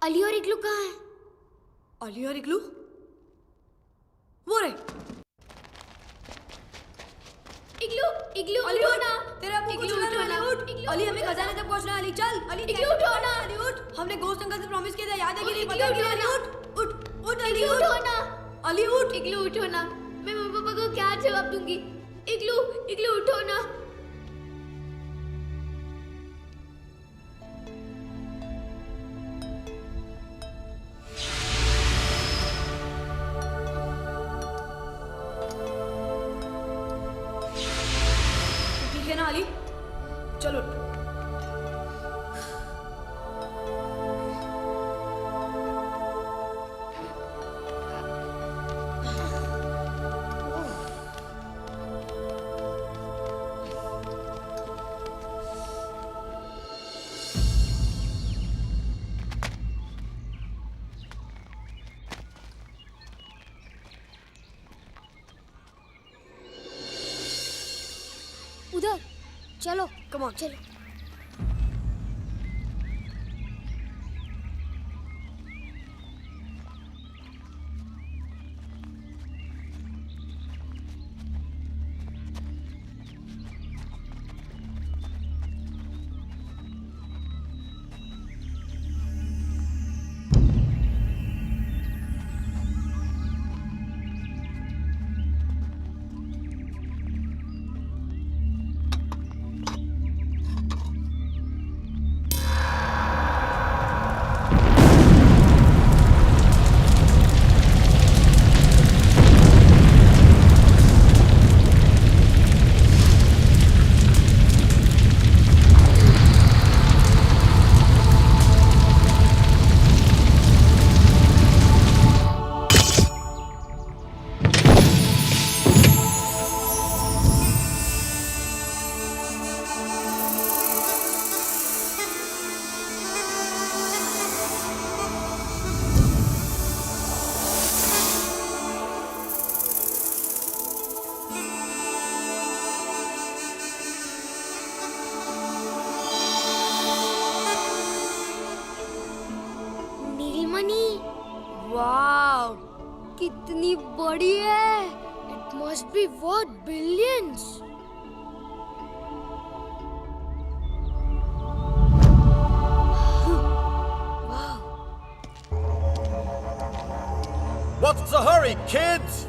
अली और इग्लू कहाँ है? अली और इग्लू वो रे। इग्लू इग्लू अली उठो उठ ना। तेरे अब्बू को इग्लू चुरा उठो ले, ना। अली उठ। इग्लू अली हमें खजाने तक पहुंचना है। अली चल। अली इग्लू उठो ना। अली उठ। हमने गोश्त अंकल से प्रॉमिस किया था, याद है कि नहीं? इग्लू पता है कि उठो नहीं? ना। अली उठ उठ उठ अली इग्लू उठ। उठो ना। अली उठ। इग्लू उठो ना। मैं मम्मी पापा को क्या जवाब दूंगी? इग्लू इग्लू उठो ना। ठीक है ना अली? चलो उधर चलो कम ऑन चलो। वाओ कितनी बड़ी है। It must be worth billions. What's the hurry, kids?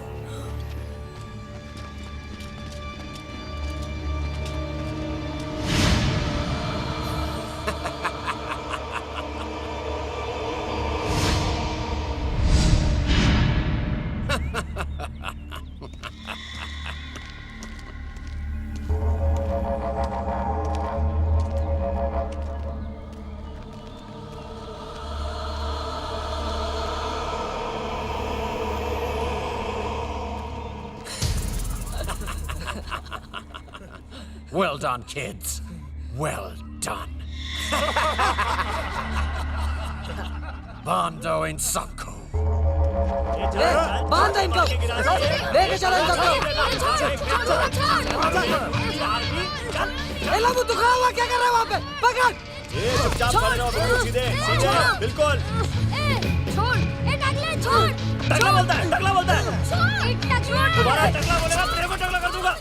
Well done, kids. Well done. Bando in Sanko. बांध दे इनको, लेके चलो इनको। लाबू तू खड़ा हुआ क्या कर रहा है वहाँ पे? पकड़। चुपचाप खड़े रहो, बिल्कुल सीधे सीधे बिल्कुल। छोड़ टकला छोड़। टकला बोलता है, टकला बोलता है। छोड़ टकला। दोबारा टकला बोलेगा तेरे को टकला कर दूंगा।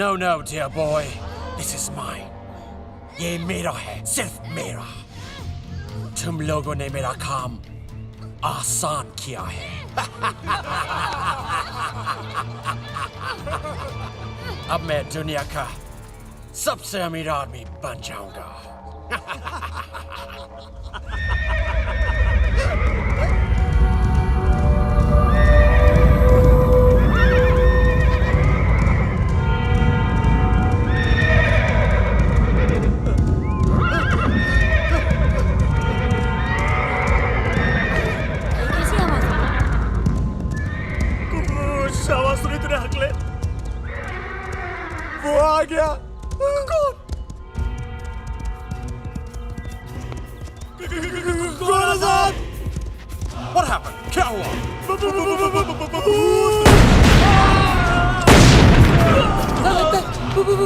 No, no, dear boy. This is mine. ये मेरा है, सिर्फ मेरा. तुम लोगों ने मेरा काम आसान किया है. अब मैं दुनिया का सबसे अमीर आदमी बन जाऊंगा. शाबाश सुनी तूने हकले. वो आ गया. कौन? What happened? क्या हुआ?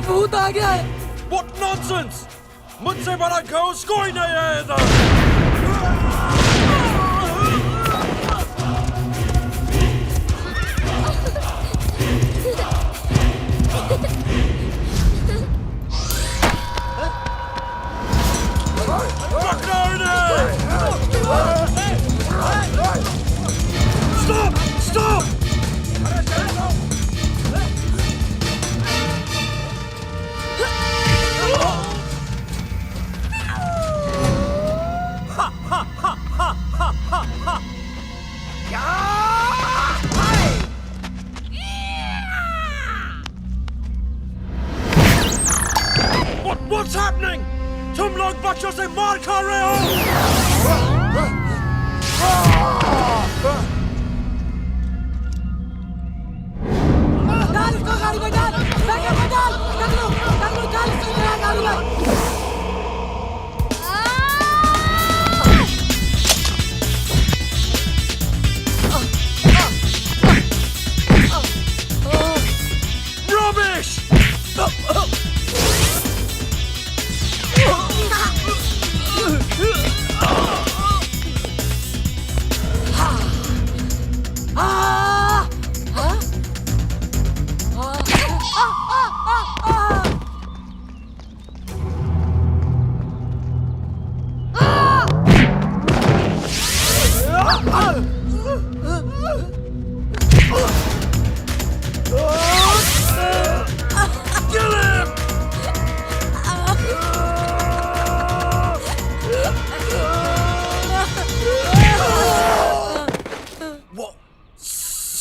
भूत आ गया है. What nonsense! मुझसे बड़ा घोस्ट कोई नहीं है इधर. Stop! Stop! What's happening? तुम लोग बच्चों से मार खा रहे हो. डाल इसको गाड़ी में डाल. बैग में डाल. टकलू डाल इसको गाड़ी में. Rubbish!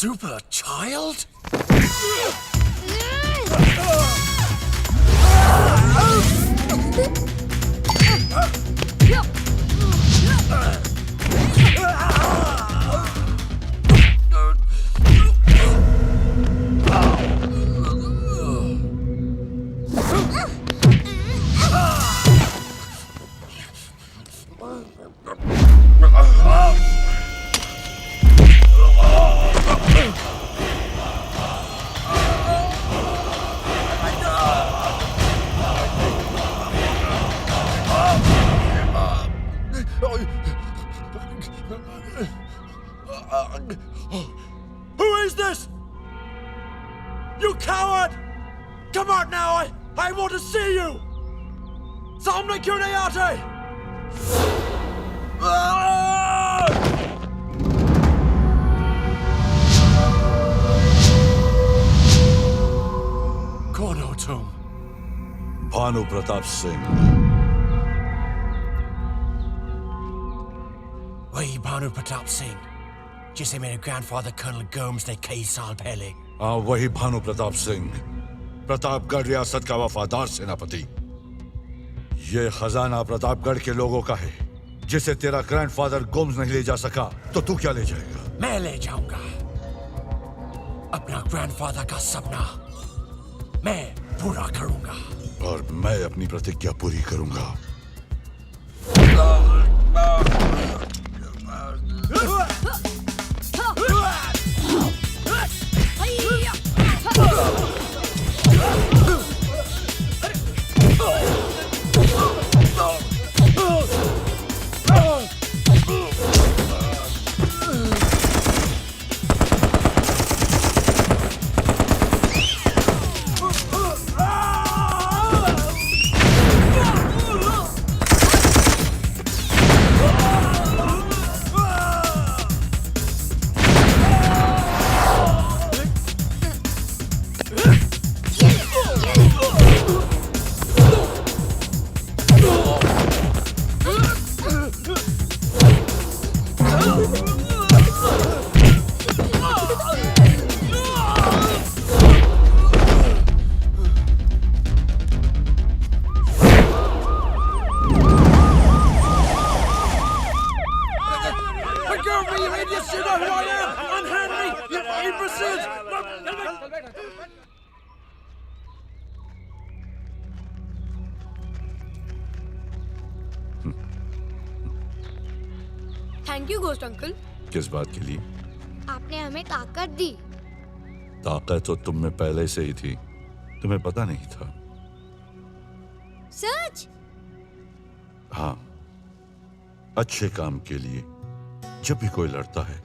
Super child? Who is this? You coward! Come out now! I want to see you! सामने क्यों नहीं आते? कौन हो तुम? भानु प्रताप सिंह. वही भानु प्रताप सिंह जिसे मेरे ग्रैंडफादर कर्नल गोम्स ने कई साल पहले. हाँ, वही भानु प्रताप सिंह, प्रतापगढ़ रियासत का वफादार सेनापति. ये खजाना प्रतापगढ़ के लोगों का है, जिसे तेरा ग्रैंडफादर गोम्स नहीं ले जा सका, तो तू क्या ले जाएगा? मैं ले जाऊंगा अपना ग्रैंडफादर का सपना. मैं पूरा करूंगा. और मैं अपनी प्रतिज्ञा पूरी करूंगा. Thank you ghost uncle. किस बात के लिए? आपने हमें ताकत दी। ताकत तो तुम में पहले से ही थी, तुम्हें पता नहीं था। सच? हाँ, अच्छे काम के लिए जब भी कोई लड़ता है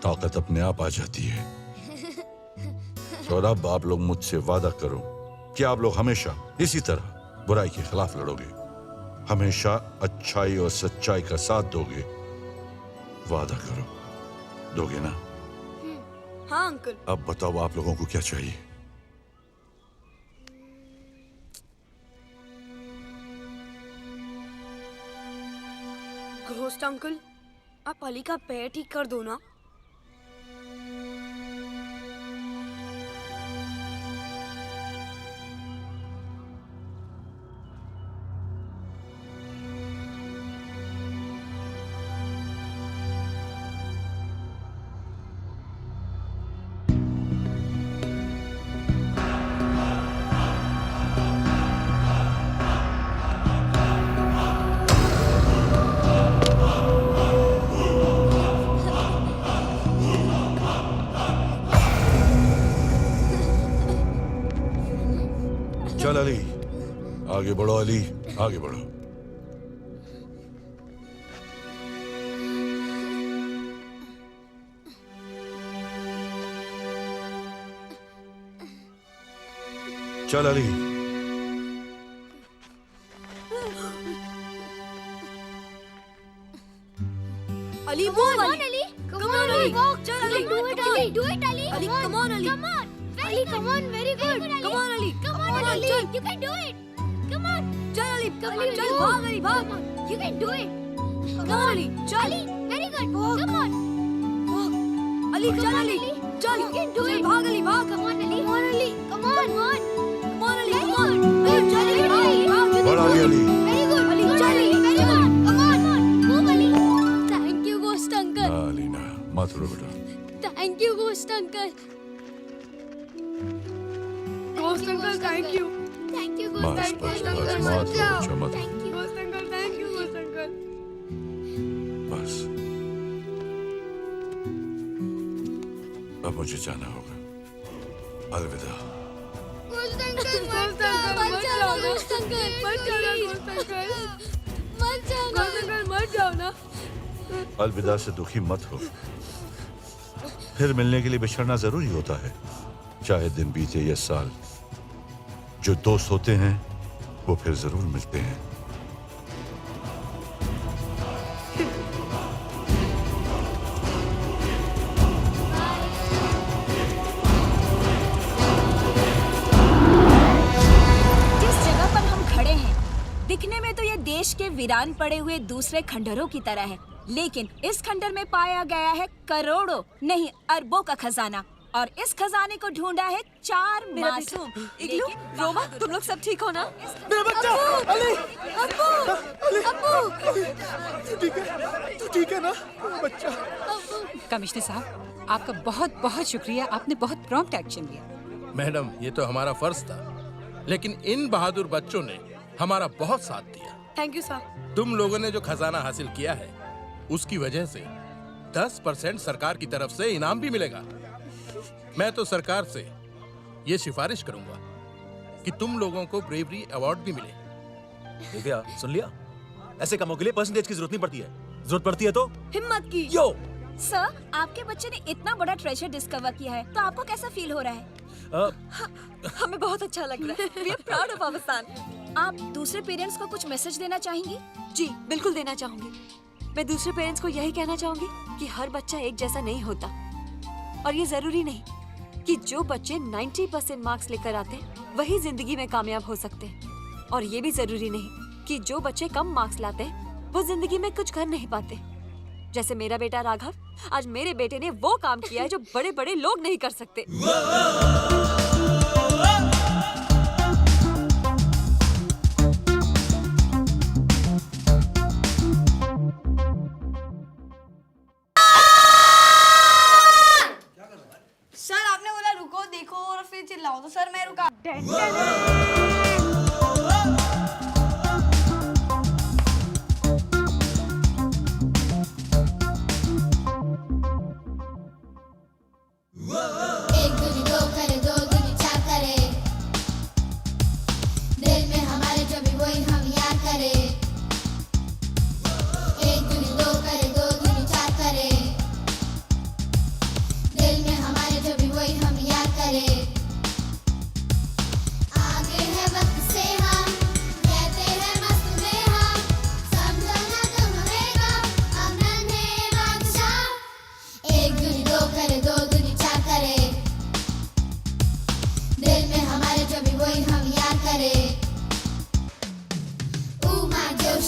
ताकत अपने आप आ जाती है। और अब आप लोग मुझसे वादा करो कि आप लोग हमेशा इसी तरह बुराई के खिलाफ लड़ोगे, हमेशा अच्छाई और सच्चाई का साथ दोगे। वादा करो, दोगे ना? हाँ अंकल। अब बताओ आप लोगों को क्या चाहिए? घोस्ट अंकल, आप अली का पैर ठीक कर दो ना। चल अली, आगे बढ़ो अली, आगे बढ़ो। चल अली। अली वो Come on, Ali. Come on, Ali. चल Ali. Do it, Ali. Do it, Ali. Ali, come on, Ali. Come on. Ali, come on. Very good. Come on, Ali. Come on, Ali. You can do it. Come on. चल Ali, Ali, चल go. भाग अली, भाग। Come on. You can do it. Come on, Ali. चल। Ali, very good. Come on. Ali चल अली, चल। You can do चल it. भाग अली, भाग। Come on, Ali. Come on, Ali. Come on. Come on, Ali, Very come on। good. Ali, चल अली, भाग, भाग। बढ़ आगे Ali. Very good. Ali, Good, चल Ali. अली, Very चल। good. Come on. Move, Ali. Thank you, Ghost Uncle. ना अली ना, मत रो बेटा। Thank you, Ghost Uncle. Ghost Uncle, thank you. Thank you, बस Ghost बस Uncle. बस, मत रो बच्चा, मत रो। Thank you. Ghost Uncle, thank you, Ghost Uncle. बस अब मुझे जाना होगा। अलविदा। Ghost Uncle, मत जाओ, मत जाओ, Ghost Uncle. मत जाना, Ghost Uncle। मत जाओ, Ghost Uncle, मत जाओ ना। अलविदा से दुखी मत हो, फिर मिलने के लिए बिछड़ना जरूरी होता है, चाहे दिन बीते या साल। जो दोस्त होते हैं वो फिर जरूर मिलते हैं। जिस जगह पर हम खड़े हैं दिखने में तो ये देश के वीरान पड़े हुए दूसरे खंडरों की तरह है, लेकिन इस खंडर में पाया गया है करोड़ों नहीं अरबों का खजाना, और इस खजाने को ढूंढा है 4 मासूम। इग्लू, रोमा, तुम लोग सब ठीक हो ना? मेरा बच्चा अली, तू ठीक है ना बच्चा? कमिश्नर साहब, आपका बहुत बहुत शुक्रिया, आपने बहुत प्रॉम्प्ट एक्शन लिया। मैडम, ये तो हमारा फर्ज था, लेकिन इन बहादुर बच्चों ने हमारा बहुत साथ दिया। Thank you sir. तुम लोगों ने जो खजाना हासिल किया है उसकी वजह से 10% सरकार की तरफ से इनाम भी मिलेगा। मैं तो सरकार से ये सिफारिश करूंगा कि तुम लोगों को ब्रेवरी अवार्ड भी मिले। दिव्या, सुन लिया? ऐसे कामों के लिए परसेंटेज की जरूरत नहीं पड़ती है। जरूरत पड़ती है तो हिम्मत की। यो सर, आपके बच्चे ने इतना बड़ा ट्रेजर डिस्कवर किया है, तो आपको कैसा फील हो रहा है? हमें बहुत अच्छा लग रहा है। We are proud of our son. आप दूसरे पेरेंट्स को कुछ मैसेज देना चाहेंगी? जी, बिल्कुल देना चाहूंगी। मैं दूसरे पेरेंट्स को यही कहना चाहूंगी कि हर बच्चा एक जैसा नहीं होता, और ये जरूरी नहीं कि जो बच्चे 90% मार्क्स लेकर आते हैं वही जिंदगी में कामयाब हो सकते हैं, और ये भी जरूरी नहीं कि जो बच्चे कम मार्क्स लाते हैं वो जिंदगी में कुछ कर नहीं पाते। जैसे मेरा बेटा राघव, आज मेरे बेटे ने वो काम किया है जो बड़े बड़े लोग नहीं कर सकते। सर, आपने बोला रुको, देखो और फिर चिल्लाओ, तो सर मैं रुका।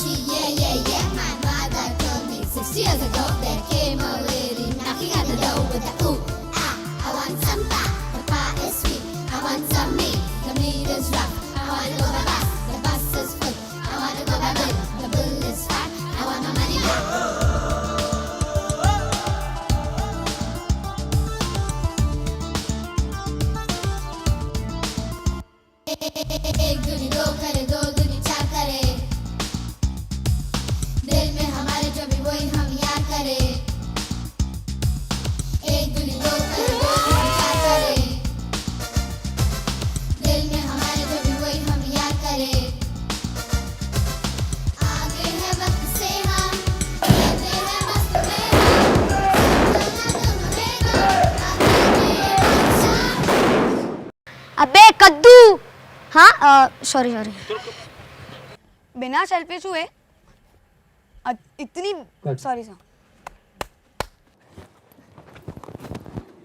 sushi, yeah, yeah, yeah. My mother told me 6 years ago there came a lady knocking at the door with the ooh, ah. I want some pie, the pie is sweet. I want some meat, the meat is rough. I want to go by bus, the bus is full. I want to go by bull, the bull is fat. I want my money back. एक दूनी दो करे, दो दूनी चार करे। दिल में हमारे जो भी वही हम याद करे। एक दूनी दो करे, दो दूनी चार करे। दिल में हमारे जो भी वही हम याद करे। आगे है वक्त से हम कहते हैं मस्त में अबे कद्दू हाँ सॉरी सॉरी बिना सेल्फी हुए इतनी सॉरी सर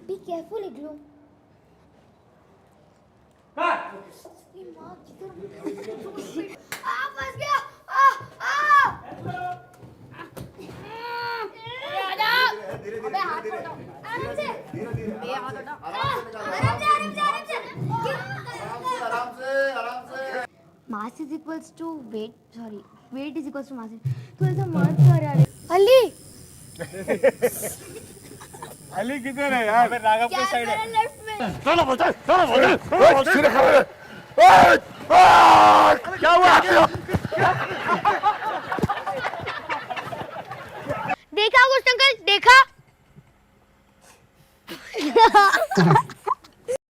बी केयरफुल इग्लू फंस गया अबे हाथ हटाओ आराम से ये हाथ हटाओ आराम से mass is equals to weight weight is equals to mass तो ऐसा मत कर यार अली अली किधर है यार राघव के साइड है लेफ्ट में चलो बच्चा सिर खा क्या हुआ देखा कुछ अंकल देखा